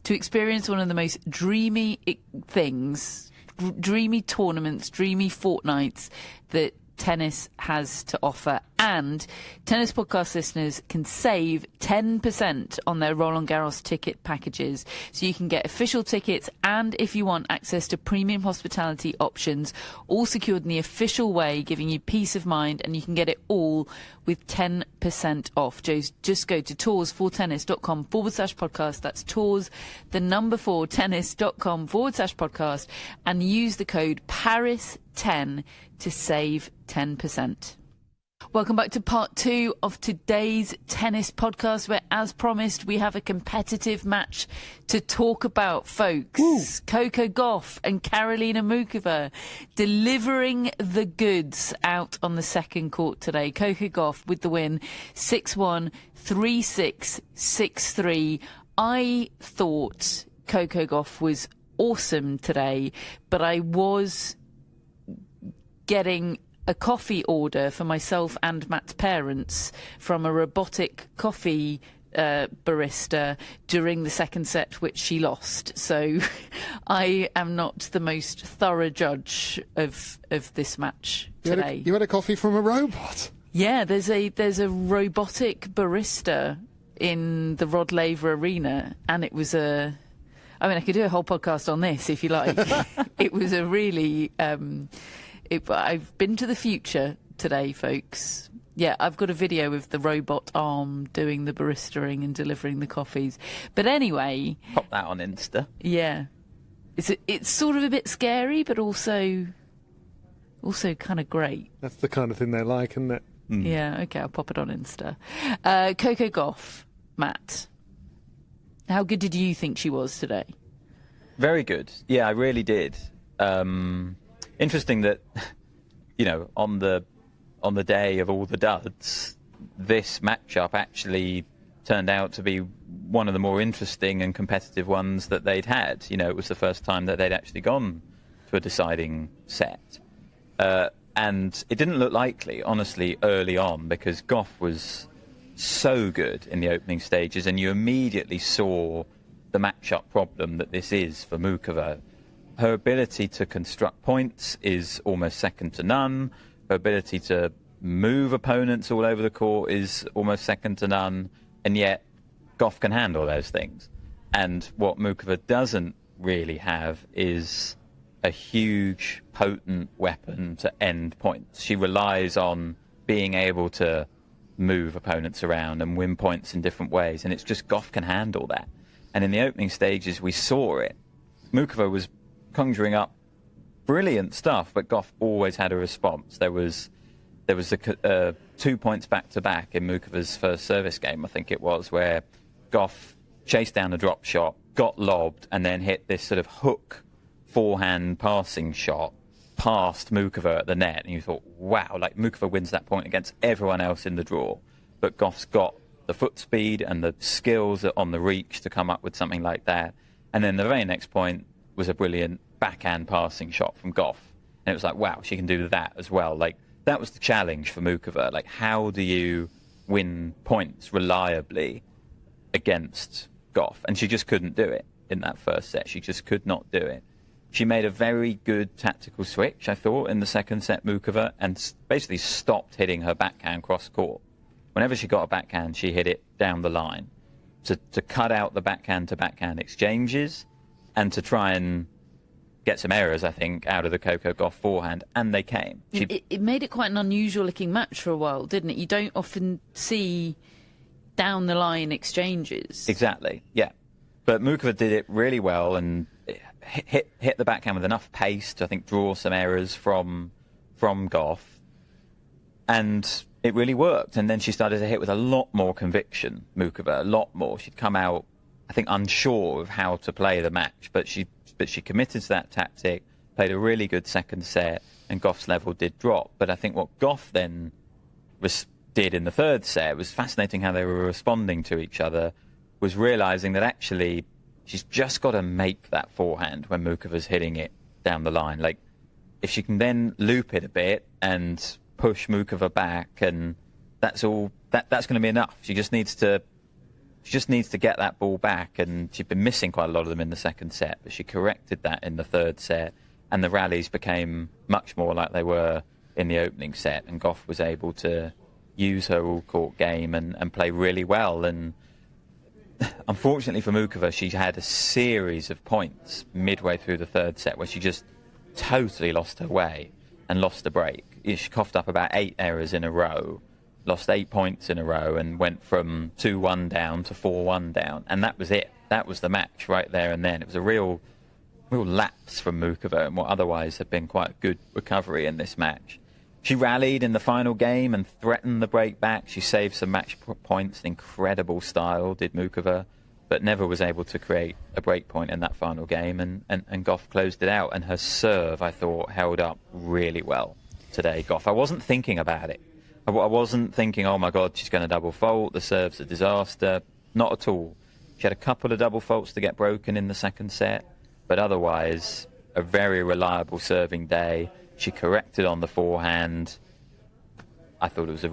To experience one of the most dreamy things, dreamy tournaments, dreamy fortnights that tennis has to offer. And Tennis Podcast listeners can save 10% on their Roland Garros ticket packages. So you can get official tickets and, if you want, access to premium hospitality options, all secured in the official way, giving you peace of mind, and you can get it all with 10% off. Just go to toursfortennis.com/podcast. That's tours, the number 4, tennis.com/podcast, and use the code PARIS10 to save 10%. Welcome back to part 2 of today's Tennis Podcast, where, as promised, we have a competitive match to talk about, folks. Woo. Coco Gauff and Karolina Muchova delivering the goods out on the second court today. Coco Gauff with the win, 6-1, 3-6, 6-3. I thought Coco Gauff was awesome today, but I was getting a coffee order for myself and Matt's parents from a robotic coffee barista during the second set, which she lost. So I am not the most thorough judge of this match today. You had a coffee from a robot? Yeah, there's a robotic barista in the Rod Laver Arena, and it was I could do a whole podcast on this if you like. It was a really... I've been to the future today, folks. Yeah, I've got a video of the robot arm doing the baristering and delivering the coffees. But anyway... Pop that on Insta. Yeah. It's sort of a bit scary, but also kind of great. That's the kind of thing they like, isn't it? Mm. Yeah, OK, I'll pop it on Insta. Coco Gauff, Matt. How good did you think she was today? Very good. Yeah, I really did. Interesting that, on the day of all the duds, this matchup actually turned out to be one of the more interesting and competitive ones that they'd had. It was the first time that they'd actually gone to a deciding set. And it didn't look likely, honestly, early on, because Gauff was so good in the opening stages, and you immediately saw the matchup problem that this is for Mukova. Her ability to construct points is almost second to none. Her ability to move opponents all over the court is almost second to none. And yet, Gauff can handle those things. And what Mukova doesn't really have is a huge, potent weapon to end points. She relies on being able to move opponents around and win points in different ways. And it's just Gauff can handle that. And in the opening stages, we saw it. Mukova was conjuring up brilliant stuff, but Gauff always had a response. There was 2 points back-to-back in Mukova's first service game, I think it was, where Gauff chased down a drop shot, got lobbed, and then hit this sort of hook forehand passing shot past Mukova at the net. And you thought, wow, like Mukova wins that point against everyone else in the draw. But Gauff's got the foot speed and the skills on the reach to come up with something like that. And then the very next point was a brilliant backhand passing shot from Gauff. And it was like, wow, she can do that as well. Like, that was the challenge for Mukova. Like, how do you win points reliably against Gauff? And she just couldn't do it in that first set. She just could not do it. She made a very good tactical switch, I thought, in the second set, Mukova, and basically stopped hitting her backhand cross-court. Whenever she got a backhand, she hit it down the line to cut out the backhand-to-backhand exchanges and to try and get some errors, I think, out of the Coco Gauff forehand, and they came. It made it quite an unusual-looking match for a while, didn't it? You don't often see down-the-line exchanges. Exactly, yeah. But Mukova did it really well and hit the backhand with enough pace to, I think, draw some errors from Gauff. And it really worked. And then she started to hit with a lot more conviction, Mukova, a lot more. She'd come out, I think, unsure of how to play the match, but she committed to that tactic, played a really good second set, and Gauff's level did drop. But I think what Gauff then did in the third set was fascinating how they were responding to each other, was realising that actually she's just got to make that forehand when Mukova's hitting it down the line. Like, if she can then loop it a bit and push Mukova back, and that's all. That's going to be enough. She just needs to get that ball back, and she'd been missing quite a lot of them in the second set, but she corrected that in the third set, and the rallies became much more like they were in the opening set, and Gauff was able to use her all-court game and play really well. And unfortunately for Mukova, she had a series of points midway through the third set where she just totally lost her way and lost a break. She coughed up about 8 errors in a row, lost 8 points in a row, and went from 2-1 down to 4-1 down. And that was it. That was the match right there and then. It was a real lapse from Mukova and what otherwise had been quite a good recovery in this match. She rallied in the final game and threatened the break back. She saved some match points in incredible style, did Mukova, but never was able to create a break point in that final game. And Gauff closed it out. And her serve, I thought, held up really well today, Gauff. I wasn't thinking about it. I wasn't thinking, oh my God, she's going to double fault, the serve's a disaster. Not at all. She had a couple of double faults to get broken in the second set, but otherwise a very reliable serving day. She corrected on the forehand. I thought it was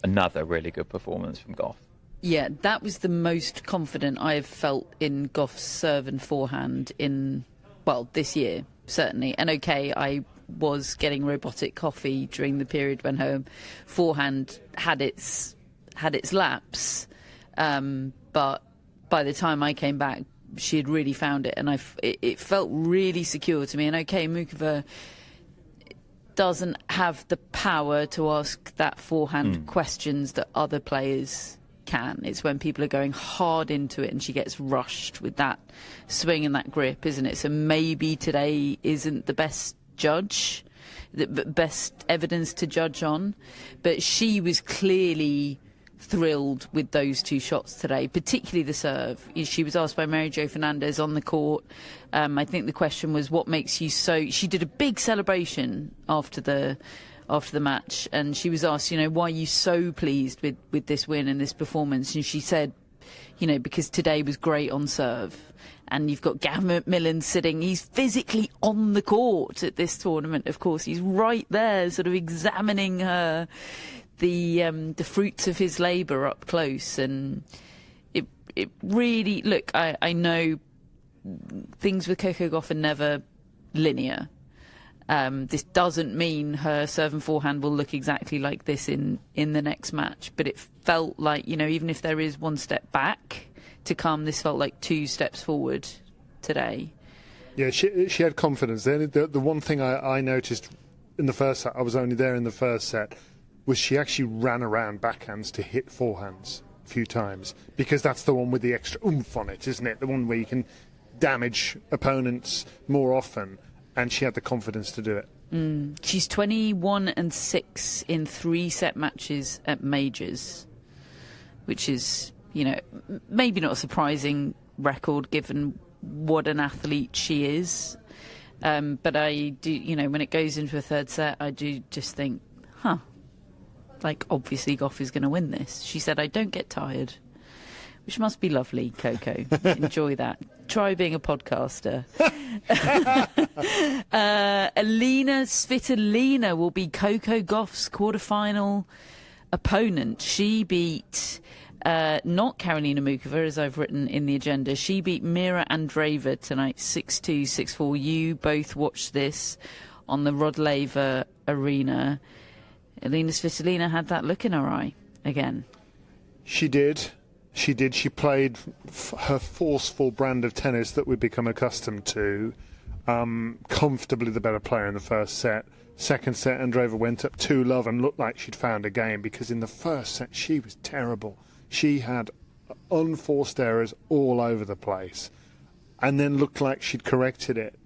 another really good performance from Gauff. Yeah, that was the most confident I have felt in Gauff's serve and forehand this year, certainly. And okay, I was getting robotic coffee during the period when her forehand had its lapse, but by the time I came back, she had really found it, and it felt really secure to me. And okay, Mukova doesn't have the power to ask that forehand questions that other players can. It's when people are going hard into it and she gets rushed with that swing and that grip, isn't it? So maybe today isn't the best judge, the best evidence to judge on, but she was clearly thrilled with those two shots today, particularly the serve. She was asked by Mary Jo Fernandez on the court. I think the question was, what makes you so... She did a big celebration after the match, and she was asked, why are you so pleased with this win and this performance? And she said, because today was great on serve. And you've got Gavin McMillan sitting, he's physically on the court at this tournament, of course. He's right there sort of examining her, the fruits of his labour up close. And it really... Look, I know things with Coco Gauff are never linear. This doesn't mean her serve and forehand will look exactly like this in the next match, but it felt like, even if there is one step back to come, this felt like two steps forward today. Yeah, she had confidence. The one thing I noticed in the first set, I was only there in the first set, was she actually ran around backhands to hit forehands a few times, because that's the one with the extra oomph on it, isn't it? The one where you can damage opponents more often. And she had the confidence to do it. She's 21-6 in 3-set matches at majors, which is, maybe not a surprising record given what an athlete she is. But I do, when it goes into a third set, I do just think, obviously Gauff is going to win this. She said, I don't get tired, which must be lovely, Coco. Enjoy that. Try being a podcaster. Elina Svitolina will be Coco Gauff's quarterfinal opponent. She beat not Karolina Muchova, as I've written in the agenda. She beat Mirra Andreeva tonight, 6-2, 6-4. You both watched this on the Rod Laver Arena. Elina Svitolina had that look in her eye again. She did. She played her forceful brand of tennis that we've become accustomed to. Comfortably the better player in the first set. Second set, Andreeva went up 2-love and looked like she'd found a game, because in the first set she was terrible. She had unforced errors all over the place, and then looked like she'd corrected it.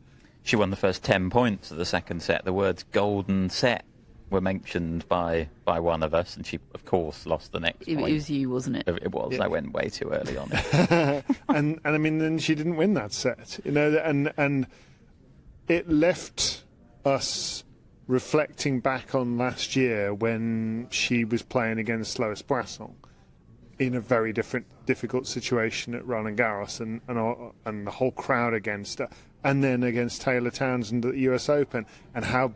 She won the first 10 points of the second set. The words golden set were mentioned by one of us, and she, of course, lost the next point. It was you, wasn't it? It was. Yeah. I went way too early on it. and I mean, then she didn't win that set, and it left us reflecting back on last year when she was playing against Lois Boisson in a very difficult situation at Roland Garros, and the whole crowd against her, and then against Taylor Townsend at the US Open, and how,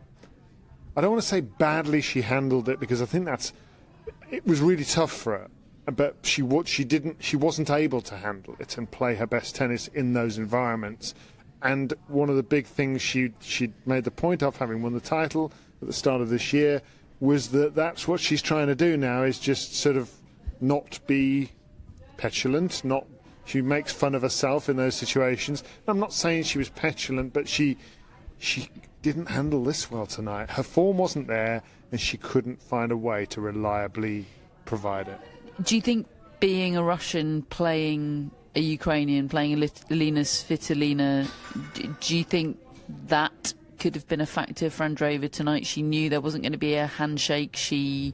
I don't want to say badly she handled it, because I think it was really tough for her, but she wasn't able to handle it and play her best tennis in those environments. And one of the big things she made the point of, having won the title at the start of this year, was that's what she's trying to do now, is just sort of not be petulant. She makes fun of herself in those situations. I'm not saying she was petulant, but she didn't handle this well tonight. Her form wasn't there, and she couldn't find a way to reliably provide it. Do you think being a Russian playing a Ukrainian, playing Elina Svitolina, do you think that could have been a factor for Andreeva tonight? She knew there wasn't going to be a handshake. She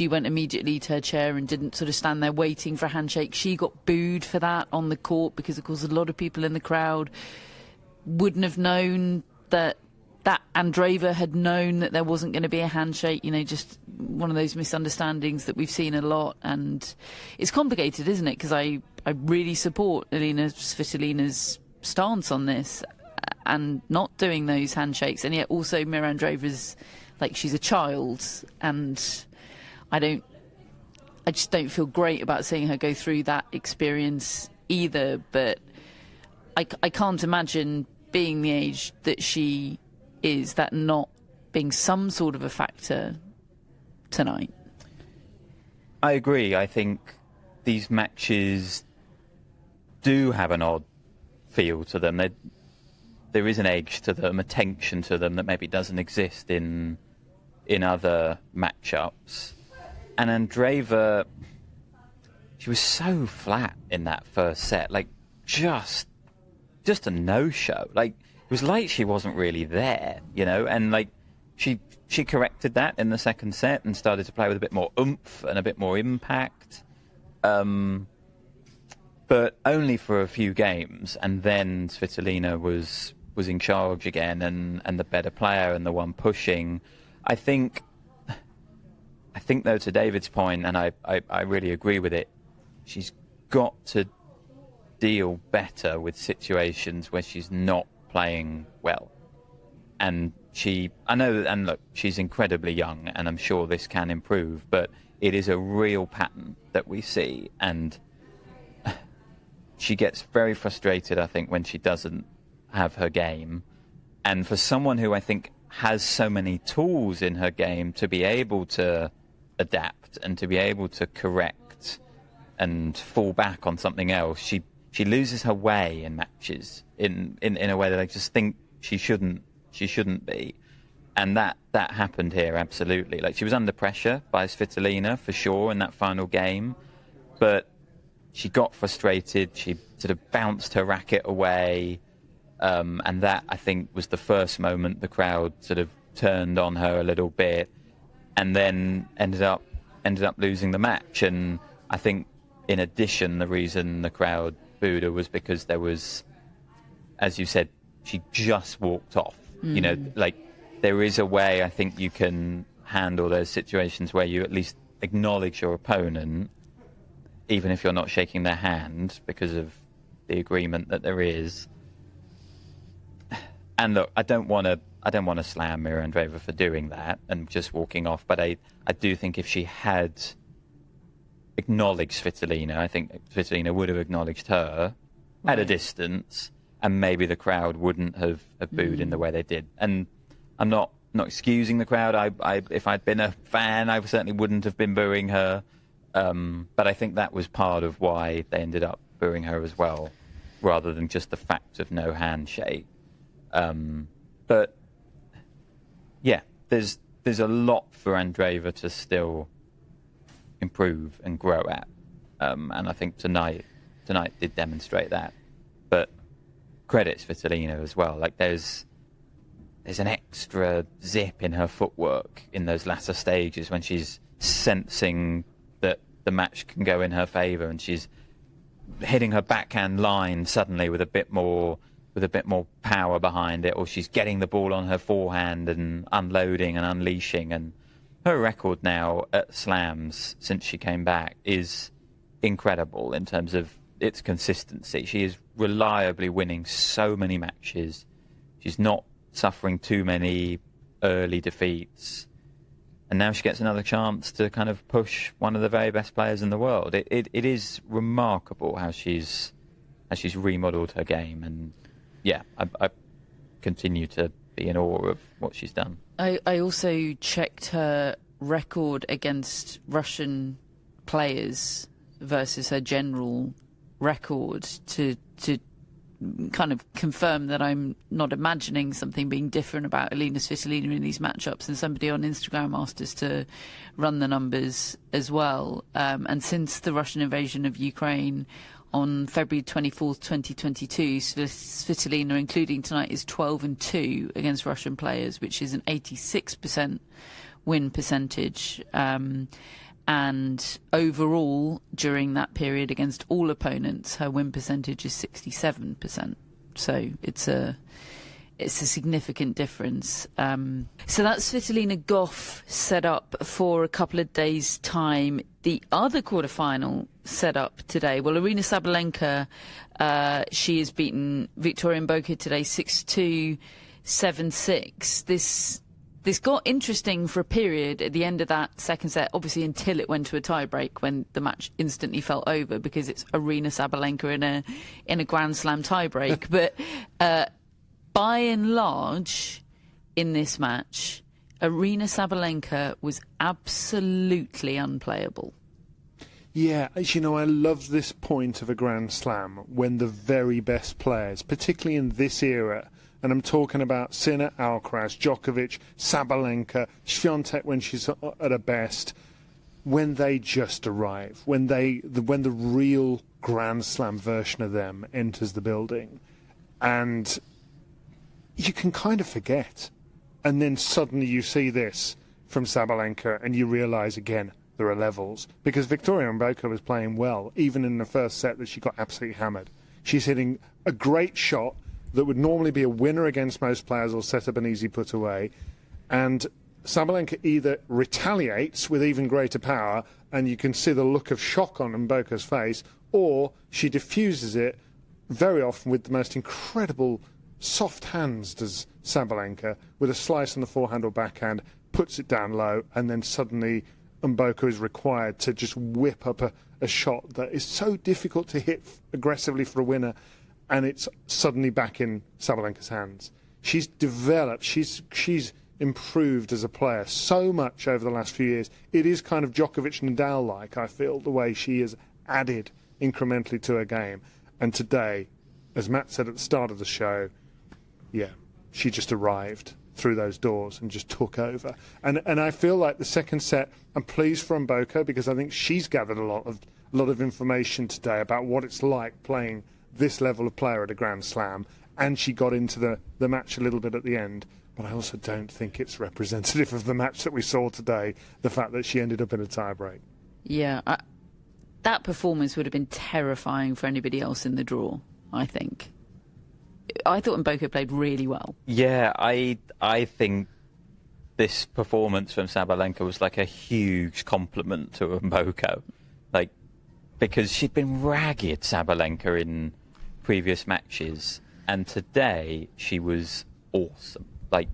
went immediately to her chair and didn't sort of stand there waiting for a handshake. She got booed for that on the court, because, of course, a lot of people in the crowd wouldn't have known that Andreeva had known that there wasn't going to be a handshake. Just one of those misunderstandings that we've seen a lot. And it's complicated, isn't it? Because I really support Elina Svitolina's stance on this. and not doing those handshakes, and yet also Mirra Andreeva's like she's a child, and I just don't feel great about seeing her go through that experience either. But I can't imagine, being the age that she is, that not being some sort of a factor tonight. I agree. I think these matches do have an odd feel to them. There is an edge to them, a tension to them that maybe doesn't exist in other matchups. And Andreeva, she was so flat in that first set, like just a no-show. Like, it was like she wasn't really there, you know, and like she corrected that in the second set and started to play with a bit more oomph and a bit more impact. But only for a few games, and then Svitolina was in charge again and the better player and the one pushing. I think though, to David's point, and I really agree with it, she's got to deal better with situations where she's not playing well. And look, she's incredibly young, and I'm sure this can improve, but it is a real pattern that we see, and she gets very frustrated, I think, when she doesn't have her game. And for someone who I think has so many tools in her game to be able to adapt and to be able to correct and fall back on something else, she loses her way in matches in a way that I just think she shouldn't be. And that happened here, absolutely. Like, she was under pressure by Svitolina for sure in that final game, but she got frustrated, she sort of bounced her racket away, and that, I think, was the first moment the crowd sort of turned on her a little bit, and then ended up losing the match. And I think, in addition, the reason the crowd booed her was because there was, as you said, she just walked off. You know, like, there is a way I think you can handle those situations where you at least acknowledge your opponent, even if you're not shaking their hand because of the agreement that there is. And look, I don't want to slam Mirra Andreeva for doing that and just walking off, but I do think if she had acknowledged Svitolina, I think Svitolina would have acknowledged her at a distance, and maybe the crowd wouldn't have booed in the way they did. And I'm not excusing the crowd. If I'd been a fan, I certainly wouldn't have been booing her. But I think that was part of why they ended up booing her as well, rather than just the fact of no handshake. But yeah, there's a lot for Andreeva to still improve and grow at, and I think tonight did demonstrate that. But credit Svitolina as well. Like, there's an extra zip in her footwork in those latter stages when she's sensing that the match can go in her favour, and she's hitting her backhand line suddenly with a bit more power behind it, or she's getting the ball on her forehand and unloading and unleashing. And her record now at slams since she came back is incredible in terms of its consistency. She is reliably winning so many matches. She's not suffering too many early defeats, and now she gets another chance to kind of push one of the very best players in the world. It is remarkable how she's remodeled her game, and yeah, I continue to be in awe of what she's done. I also checked her record against Russian players versus her general record to kind of confirm that I'm not imagining something being different about Elina Svitolina in these matchups. And somebody on Instagram asked us to run the numbers as well. And since the Russian invasion of Ukraine on February 24th, 2022, Svitolina, including tonight, is 12-2 against Russian players, which is an 86% win percentage. And overall, during that period, against all opponents, her win percentage is 67%. So it's it's a significant difference. So that's Svitolina Gauff set up for a couple of days' time. The other quarterfinal set up today. Well, Aryna Sabalenka, she has beaten Victoria Mboko today 6-2, 7-6. This got interesting for a period at the end of that second set, obviously until it went to a tie-break when the match instantly fell over because it's Aryna Sabalenka in a Grand Slam tie-break. But by and large, in this match, Aryna Sabalenka was absolutely unplayable. Yeah, as you know, I love this point of a Grand Slam when the very best players, particularly in this era, and I'm talking about Sinner, Alcaraz, Djokovic, Sabalenka, Swiatek when she's at her best, when they just arrive, when the real Grand Slam version of them enters the building, and you can kind of forget, and then suddenly you see this from Sabalenka, and you realise again there are levels, because Victoria Mboko was playing well, even in the first set that she got absolutely hammered. She's hitting a great shot that would normally be a winner against most players or set up an easy put away. And Sabalenka either retaliates with even greater power, and you can see the look of shock on Mboko's face, or she diffuses it very often with the most incredible soft hands, does Sabalenka, with a slice on the forehand or backhand, puts it down low, and then suddenly Mboko is required to just whip up a shot that is so difficult to hit aggressively for a winner, and it's suddenly back in Sabalenka's hands. She's developed, she's improved as a player so much over the last few years. It is kind of Djokovic-Nadal-like, I feel, the way she has added incrementally to her game. And today, as Matt said at the start of the show, yeah, she just arrived through those doors and just took over. And I feel like the second set, I'm pleased for Mboko because I think she's gathered a lot of information today about what it's like playing this level of player at a Grand Slam, and she got into the match a little bit at the end. But I also don't think it's representative of the match that we saw today, the fact that she ended up in a tie-break. Yeah, that performance would have been terrifying for anybody else in the draw, I think. I thought Mboko played really well. Yeah, I think this performance from Sabalenka was like a huge compliment to Mboko. Like, because she'd been ragged, Sabalenka, in previous matches, and today she was awesome. Like,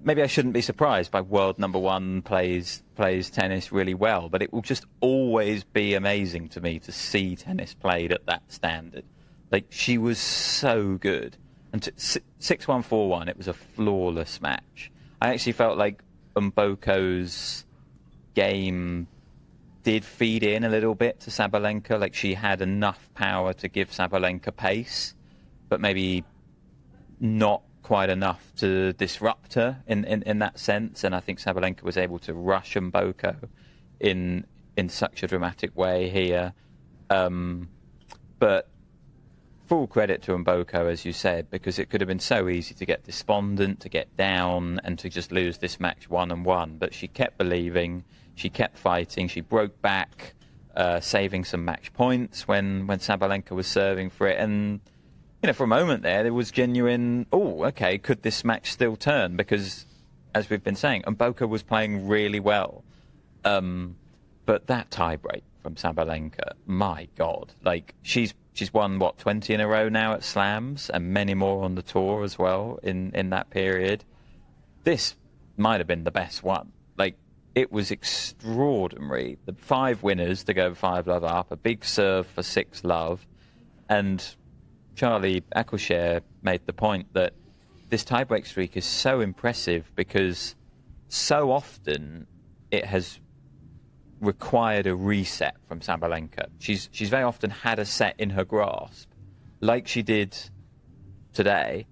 maybe I shouldn't be surprised by world number one plays tennis really well, but it will just always be amazing to me to see tennis played at that standard. Like, she was so good. And 6-1, 4-1, it was a flawless match. I actually felt like Mboko's game did feed in a little bit to Sabalenka. Like, she had enough power to give Sabalenka pace, but maybe not quite enough to disrupt her in that sense. And I think Sabalenka was able to rush Mboko in such a dramatic way here. But full credit to Mboko, as you said, because it could have been so easy to get despondent, to get down, and to just lose this match 1-1. But she kept believing, she kept fighting, she broke back, saving some match points when Sabalenka was serving for it. And, you know, for a moment there was genuine, oh, okay, could this match still turn? Because, as we've been saying, Mboko was playing really well. But that tiebreak from Sabalenka, my God, like, she's won, 20 in a row now at slams, and many more on the tour as well in that period. This might have been the best one. Like, it was extraordinary. The 5 winners to go 5-love up, a big serve for 6-love, and Charlie Accleshare made the point that this tiebreak streak is so impressive because so often it has required a reset from Sabalenka. She's very often had a set in her grasp, like she did today,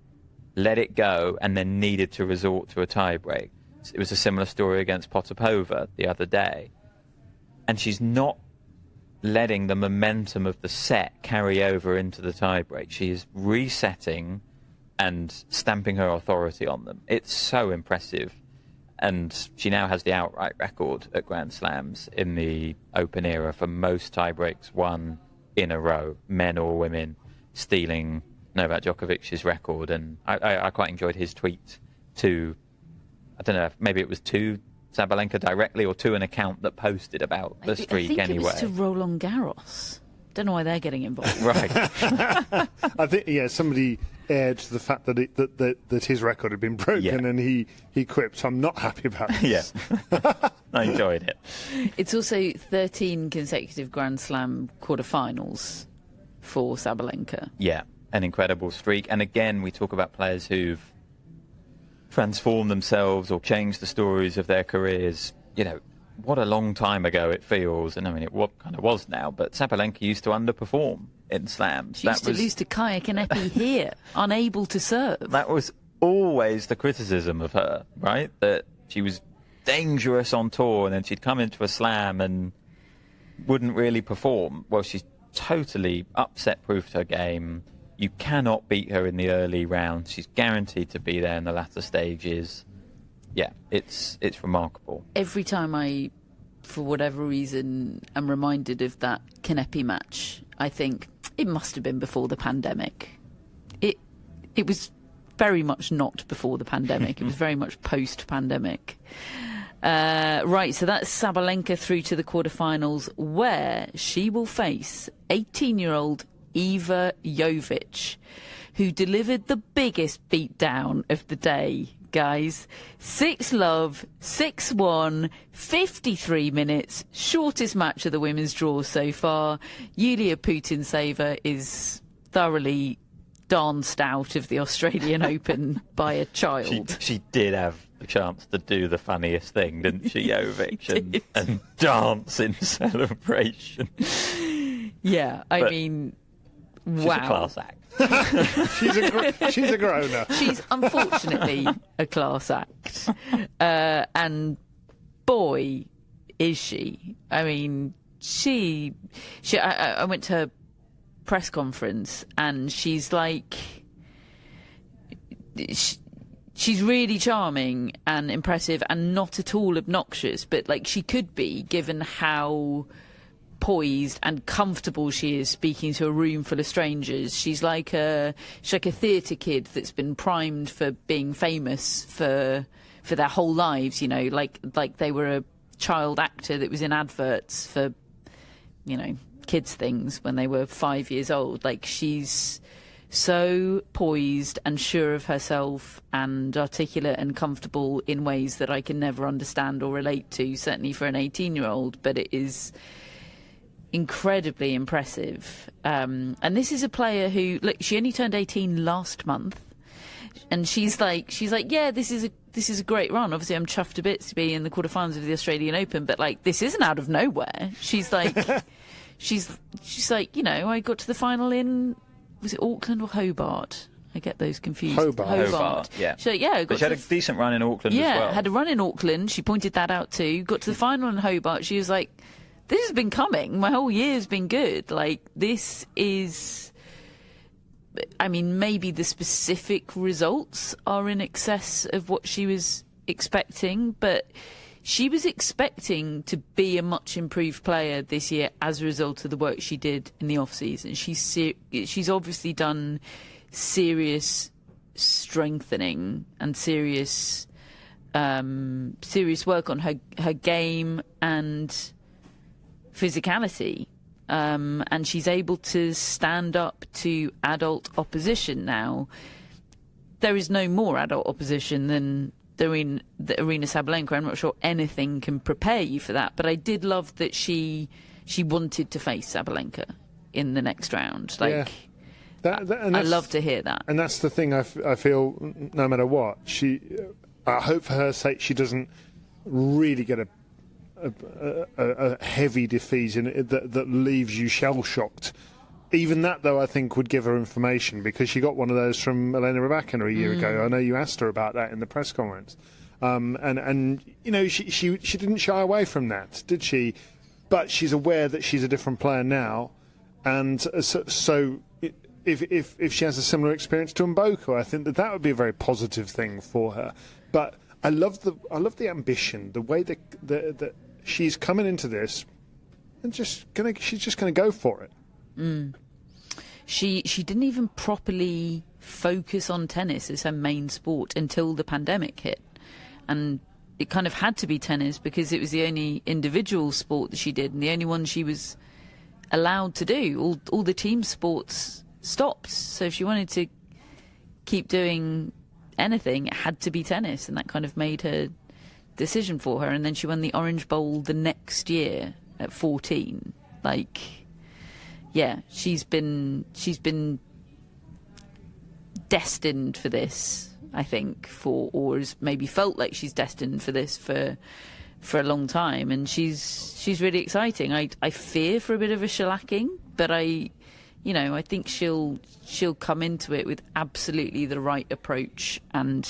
let it go, and then needed to resort to a tiebreak. It was a similar story against Potapova the other day. And she's not letting the momentum of the set carry over into the tiebreak. She is resetting and stamping her authority on them. It's so impressive. And she now has the outright record at Grand Slams in the Open era for most tiebreaks won in a row, men or women, stealing Novak Djokovic's record, and I quite enjoyed his tweet to, I don't know, maybe it was to Sabalenka directly or to an account that posted about the streak I think anyway. It was to Roland Garros. Don't know why they're getting involved. Right. I think somebody aired the fact that his record had been broken, and he quipped, "I'm not happy about this." Yeah. I enjoyed it. It's also 13 consecutive Grand Slam quarterfinals for Sabalenka. Yeah, an incredible streak. And again, we talk about players who've transformed themselves or changed the stories of their careers. You know, what a long time ago it feels. And I mean, it kind of was now, but Sabalenka used to underperform in slams. She used to lose to Kaia Kanepi here, unable to serve. That was always the criticism of her, right? That she was dangerous on tour and then she'd come into a slam and wouldn't really perform. Well, she's totally upset-proofed her game. You cannot beat her in the early rounds. She's guaranteed to be there in the latter stages. Yeah, it's remarkable. Every time I, for whatever reason, am reminded of that Kanepi match, I think it must have been before the pandemic. It was very much not before the pandemic. It was very much post-pandemic. Right, so that's Sabalenka through to the quarterfinals, where she will face 18-year-old Iva Jovic, who delivered the biggest beatdown of the day, guys. 6-love, 6-1, 53 minutes, shortest match of the women's draw so far. Yulia Putintseva is thoroughly danced out of the Australian Open by a child. She did have the chance to do the funniest thing, didn't she, Yovic, and dance in celebration. Yeah, I mean, she's wow. A class act. she's a grown-up. She's unfortunately a class act. And boy, is she. I mean, I went to her press conference and she's like... She's really charming and impressive and not at all obnoxious, but like she could be, given how poised and comfortable she is speaking to a room full of strangers. She's like a theatre kid that's been primed for being famous for their whole lives, you know, like they were a child actor that was in adverts for, you know, kids things when they were 5 years old. Like, she's so poised and sure of herself and articulate and comfortable in ways that I can never understand or relate to, certainly for an 18-year-old, but it is incredibly impressive. And this is a player who, look, she only turned 18 last month, and she's like, yeah, this is a great run. Obviously, I'm chuffed to bits to be in the quarterfinals of the Australian Open, but like, this isn't out of nowhere. She's like, she's like, you know, I got to the final in, was it Auckland or Hobart? I get those confused. Hobart, yeah. So, yeah, but she had a decent run in Auckland as well. Yeah, had a run in Auckland. She pointed that out too. Got to the final in Hobart. She was like, this has been coming. My whole year's been good. Like, this is... I mean, maybe the specific results are in excess of what she was expecting, but she was expecting to be a much improved player this year as a result of the work she did in the off-season. She's obviously done serious strengthening and serious work on her game and physicality. And she's able to stand up to adult opposition now. There is no more adult opposition than the Aryna Sabalenka. I'm not sure anything can prepare you for that, but I did love that she wanted to face Sabalenka in the next round. Like, yeah. I love to hear that. And that's the thing I feel, no matter what, I hope for her sake she doesn't really get a heavy defeat that leaves you shell-shocked. Even that, though, I think would give her information, because she got one of those from Elena Rybakina a year ago. I know you asked her about that in the press conference. And you know, she didn't shy away from that, did she? But she's aware that she's a different player now. And so if she has a similar experience to Mboko, I think that would be a very positive thing for her. But I love the ambition, the way that she's coming into this and she's just going to go for it. she didn't even properly focus on tennis as her main sport until the pandemic hit. And it kind of had to be tennis because it was the only individual sport that she did and the only one she was allowed to do. All the team sports stopped. So if she wanted to keep doing anything, it had to be tennis, and that kind of made her decision for her. And then she won the Orange Bowl the next year at 14. Like, yeah, she's been destined for this, I think, or has maybe felt like she's destined for this for a long time, and she's really exciting. I fear for a bit of a shellacking, but I think she'll come into it with absolutely the right approach and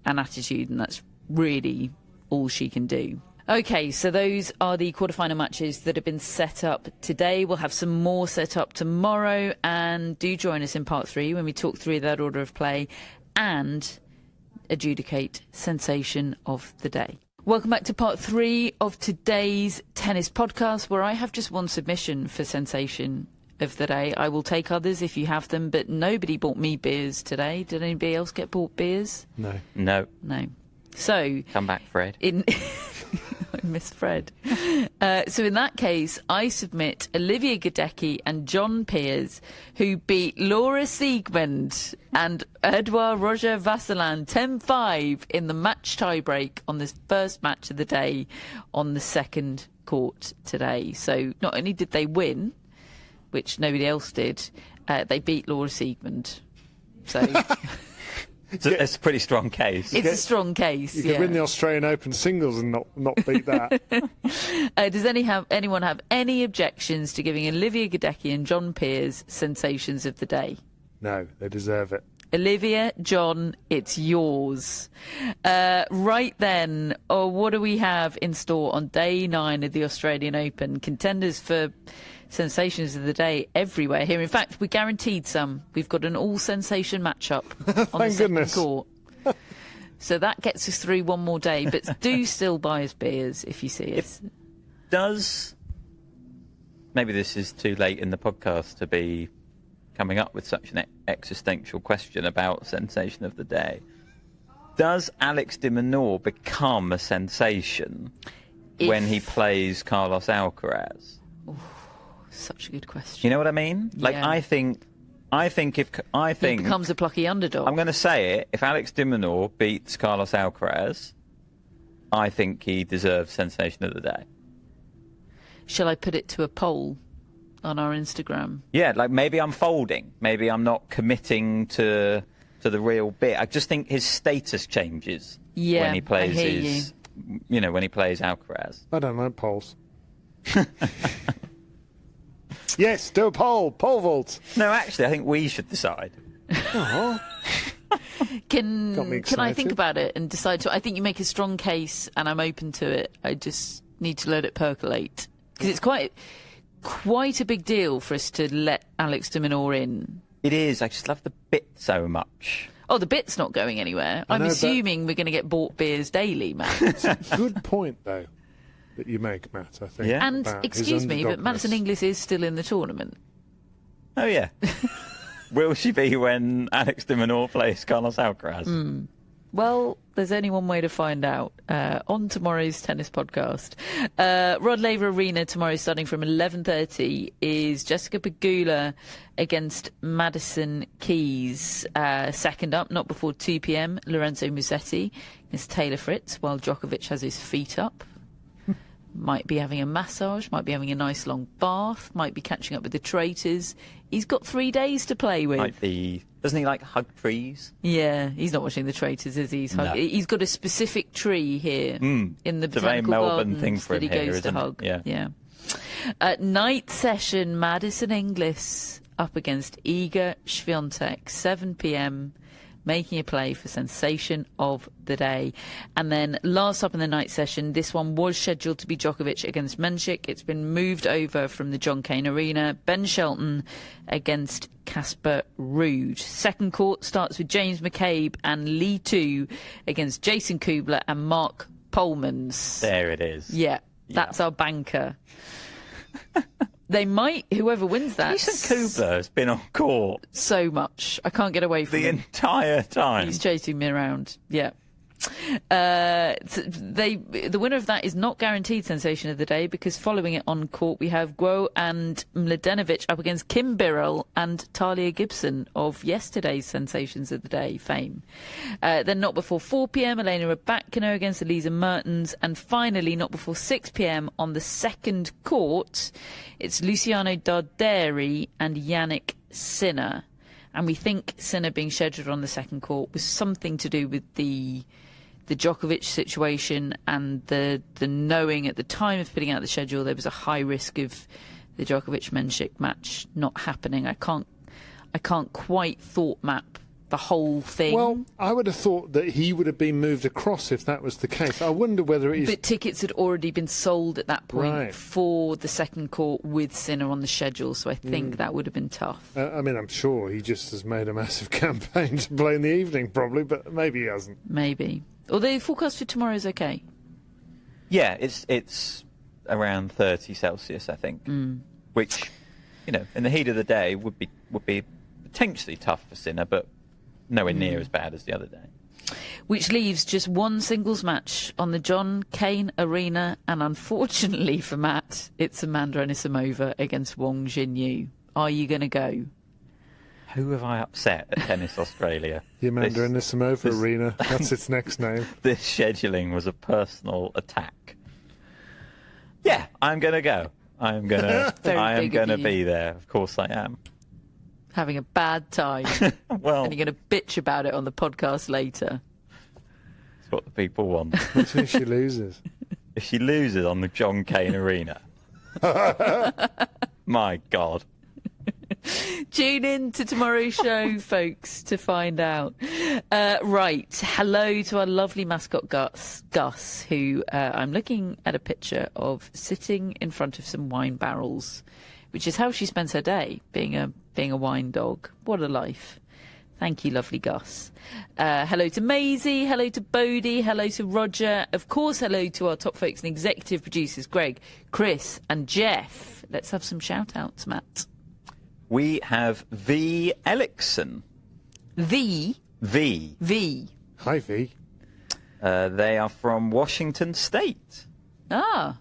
attitude, and that's really all she can do. Okay, so those are the quarterfinal matches that have been set up today. We'll have some more set up tomorrow, and do join us in part 3 when we talk through that order of play and adjudicate sensation of the day. Welcome back to part 3 of today's tennis podcast, where I have just one submission for sensation of the day. I will take others if you have them, but nobody bought me beers today. Did anybody else get bought beers? No. So Come back, Fred. I miss Fred. So in that case, I submit Olivia Gadecki and John Peers, who beat Laura Siegemund and Edouard Roger Vasselin 10-5 in the match tiebreak on this first match of the day on the second court today. So not only did they win, which nobody else did, they beat Laura Siegemund. So it's a pretty strong case. It's a strong case. You could win the Australian Open singles and not beat that. Does anyone have any objections to giving Olivia Gadecki and John Peers sensations of the day? No, they deserve it. Olivia, John, it's yours. Right then, what do we have in store on day 9 of the Australian Open? Contenders for sensations of the day everywhere here. In fact, we guaranteed some. We've got an all-sensation matchup on the second court. So that gets us through one more day. But do still buy us beers if you see us. Maybe this is too late in the podcast to be coming up with such an existential question about sensation of the day. Does Alex de Minaur become a sensation when he plays Carlos Alcaraz? Such a good question. You know what I mean? Like, yeah. I think he becomes a plucky underdog. I'm going to say it. If Alex de Minaur beats Carlos Alcaraz, I think he deserves sensation of the day. Shall I put it to a poll on our Instagram? Yeah, like maybe I'm folding. Maybe I'm not committing to the real bit. I just think his status changes when he plays when he plays Alcaraz. I don't like polls. Yes, do a poll vote. No, actually, I think we should decide. Oh. Can I think about it and decide to? I think you make a strong case, and I'm open to it. I just need to let it percolate, because it's quite a big deal for us to let Alex de Minaur in. It is. I just love the bit so much. Oh, the bit's not going anywhere. I'm assuming we're going to get bought beers daily, Matt. It's a good point, though, that you make, Matt, I think. Yeah. And, excuse me, but Madison Inglis is still in the tournament. Oh, yeah. Will she be when Alex de Minaur plays Carlos Alcaraz? Well, there's only one way to find out on tomorrow's tennis podcast. Rod Laver Arena tomorrow, starting from 11:30, is Jessica Pegula against Madison Keys. Second up, not before 2 p.m, Lorenzo Musetti against Taylor Fritz, while Djokovic has his feet up. Might be having a massage, might be having a nice long bath, might be catching up with the traitors. He's got 3 days to play with. Doesn't he like hug trees? Yeah, he's not watching the traitors, is he? No. He's got a specific tree here in the it's a very botanical Melbourne gardens thing for that him he here, goes to isn't it? hug. Yeah. Night session, Madison Inglis up against Iga Swiatek, 7 p.m, making a play for sensation of the day. And then last up in the night session, this one was scheduled to be Djokovic against Mensik. It's been moved over from the John Cain Arena. Ben Shelton against Casper Ruud. Second court starts with James McCabe and Lee Tu against Jason Kubler and Mark Polmans. There it is. Yeah, that's our banker. They might, whoever wins that. Jason Kubler has been on court so much. I can't get away from the him. entire time. He's chasing me around. Yeah. The winner of that is not guaranteed sensation of the day, because following it on court we have Guo and Mladenovic up against Kim Birrell and Talia Gibson of yesterday's sensations of the day fame. Then not before 4 p.m. Elena Rybakina against Elisa Mertens, and finally not before 6 p.m. on the second court it's Luciano Darderi and Yannick Sinner. And we think Sinner being scheduled on the second court was something to do with the Djokovic situation and the knowing at the time of putting out the schedule there was a high risk of the Djokovic Mensik match not happening. I can't quite thought map the whole thing. Well, I would have thought that he would have been moved across if that was the case. I wonder whether it is... But tickets had already been sold at that point Right. for the second court with Sinner on the schedule, so I think that would have been tough. I mean, I'm sure he just has made a massive campaign to play in the evening, probably, but maybe he hasn't. Maybe. Although the forecast for tomorrow is okay. Yeah, it's around 30 Celsius, I think, which, in the heat of the day would be potentially tough for Sinner, but nowhere near as bad as the other day. Which leaves just one singles match on the John Cain Arena, and unfortunately for Matt, it's Amanda Anisimova against Wang Jinyu. Are you going to go? Who have I upset at Tennis Australia? The Amanda Anisimova Arena, that's its next name. This scheduling was a personal attack. Yeah, I'm going to go. I am going to be there. Of course I am. Having a bad time. Well, and you're going to bitch about it on the podcast later. That's what the people want. What if she loses? If she loses on the John Cain Arena. My God. Tune in to tomorrow's show, folks, to find out. Right. Hello to our lovely mascot, Gus, who I'm looking at a picture of sitting in front of some wine barrels, which is how she spends her day, being a wine dog. What a life. Thank you, lovely Gus. Hello to Maisie, hello to Bodie, hello to Roger. Of course, hello to our top folks and executive producers, Greg, Chris and Jeff. Let's have some shout-outs, Matt. We have V. Ellickson. V. Hi, V. They are from Washington State. Ah.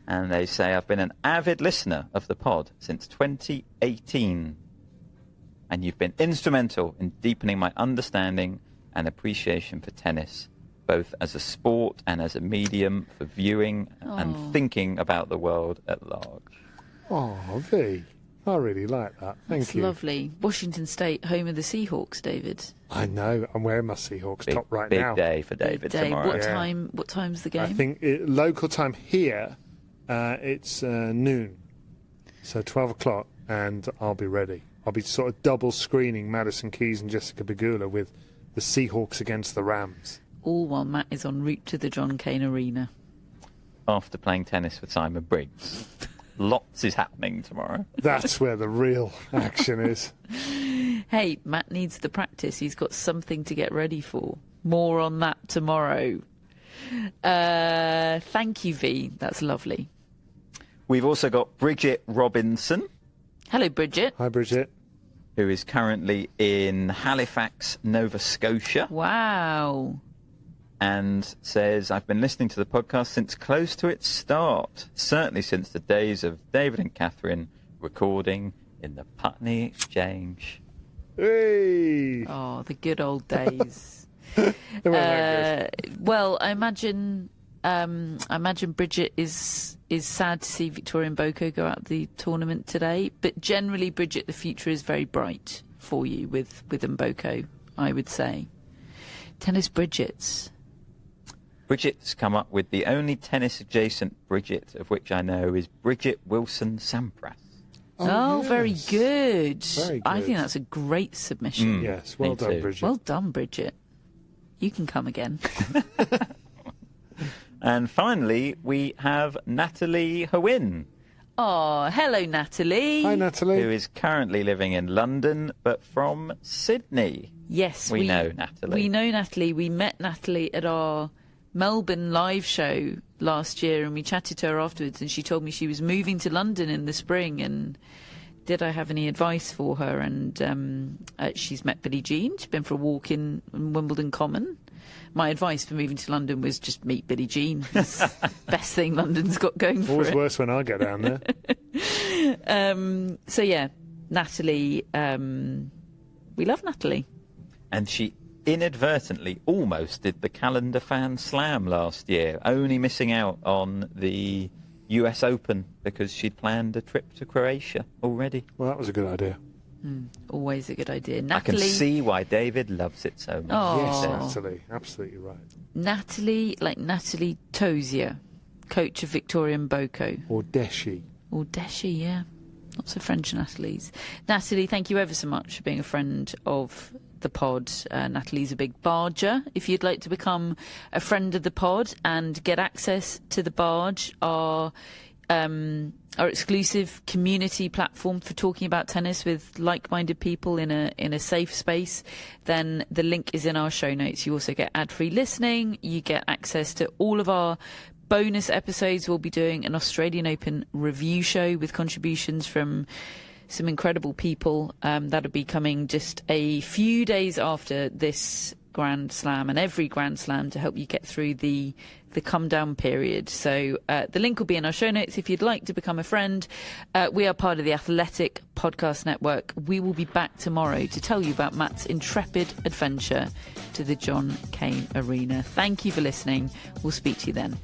And they say, I've been an avid listener of the pod since 2018. And you've been instrumental in deepening my understanding and appreciation for tennis, both as a sport and as a medium for viewing and thinking about the world at large. Oh, V. I really like that. Thank you. Lovely. Washington State, home of the Seahawks, David. I know. I'm wearing my Seahawks top right now. Big day for David tomorrow. What time's the game? I think local time here, it's noon. So 12 o'clock, and I'll be ready. I'll be sort of double screening Madison Keys and Jessica Pegula with the Seahawks against the Rams. All while Matt is en route to the John Cain Arena. After playing tennis with Simon Briggs. Lots is happening tomorrow. That's where the real action is. Hey, Matt needs the practice. He's got something to get ready for. More on that tomorrow. Thank you, V. That's lovely. We've also got Bridget Robinson. Hello, Bridget. Hi, Bridget. Who is currently in Halifax, Nova Scotia. Wow. And says, I've been listening to the podcast since close to its start. Certainly since the days of David and Catherine recording in the Putney Exchange. Hey! Oh, the good old days. Well, I imagine Bridget is sad to see Victoria Mboko go out of the tournament today. But generally, Bridget, the future is very bright for you with Mboko, I would say. Tennis Bridgets. Bridget's come up with the only tennis-adjacent Bridget of which I know is Bridget Wilson-Sampras. Oh, yes. very good. Very I good. think that's a great submission. Yes, well Me done, too. Bridget. Well done, Bridget. You can come again. And finally, we have Natalie Howin, Oh, hello, Natalie. Hi, Natalie. who is currently living in London, but from Sydney. Yes, We know Natalie. We know Natalie. We met Natalie at our Melbourne live show last year, and we chatted to her afterwards, and she told me she was moving to London in the spring, and did I have any advice for her? And she's met Billie Jean. She's been for a walk in Wimbledon Common. My advice for moving to London was just meet Billie Jean. It's the best thing London's got going for Always it. worse when I go down there. So yeah, Natalie, we love Natalie. And she inadvertently almost did the calendar fan slam last year, only missing out on the US Open because she'd planned a trip to Croatia already. Well, that was a good idea. Always a good idea. I can Natalie, see why David loves it so much. Oh. Yes, Natalie. Absolutely right. Natalie, like Natalie Tozier, coach of Victoria Mboko. Or Deshi. Or Deshi, yeah. Lots of French Natalies. Natalie, thank you ever so much for being a friend of the pod. Natalie's a big barger. If you'd like to become a friend of the pod and get access to the barge, our exclusive community platform for talking about tennis with like-minded people in a safe space, then the link is in our show notes. You also get ad-free listening. You get access to all of our bonus episodes. We'll be doing an Australian Open review show with contributions from some incredible people. That'll be coming just a few days after this Grand Slam and every Grand Slam to help you get through the come down period. So the link will be in our show notes if you'd like to become a friend. We are part of the Athletic Podcast Network. We will be back tomorrow to tell you about Matt's intrepid adventure to the John Cain Arena. Thank you for listening. We'll speak to you then.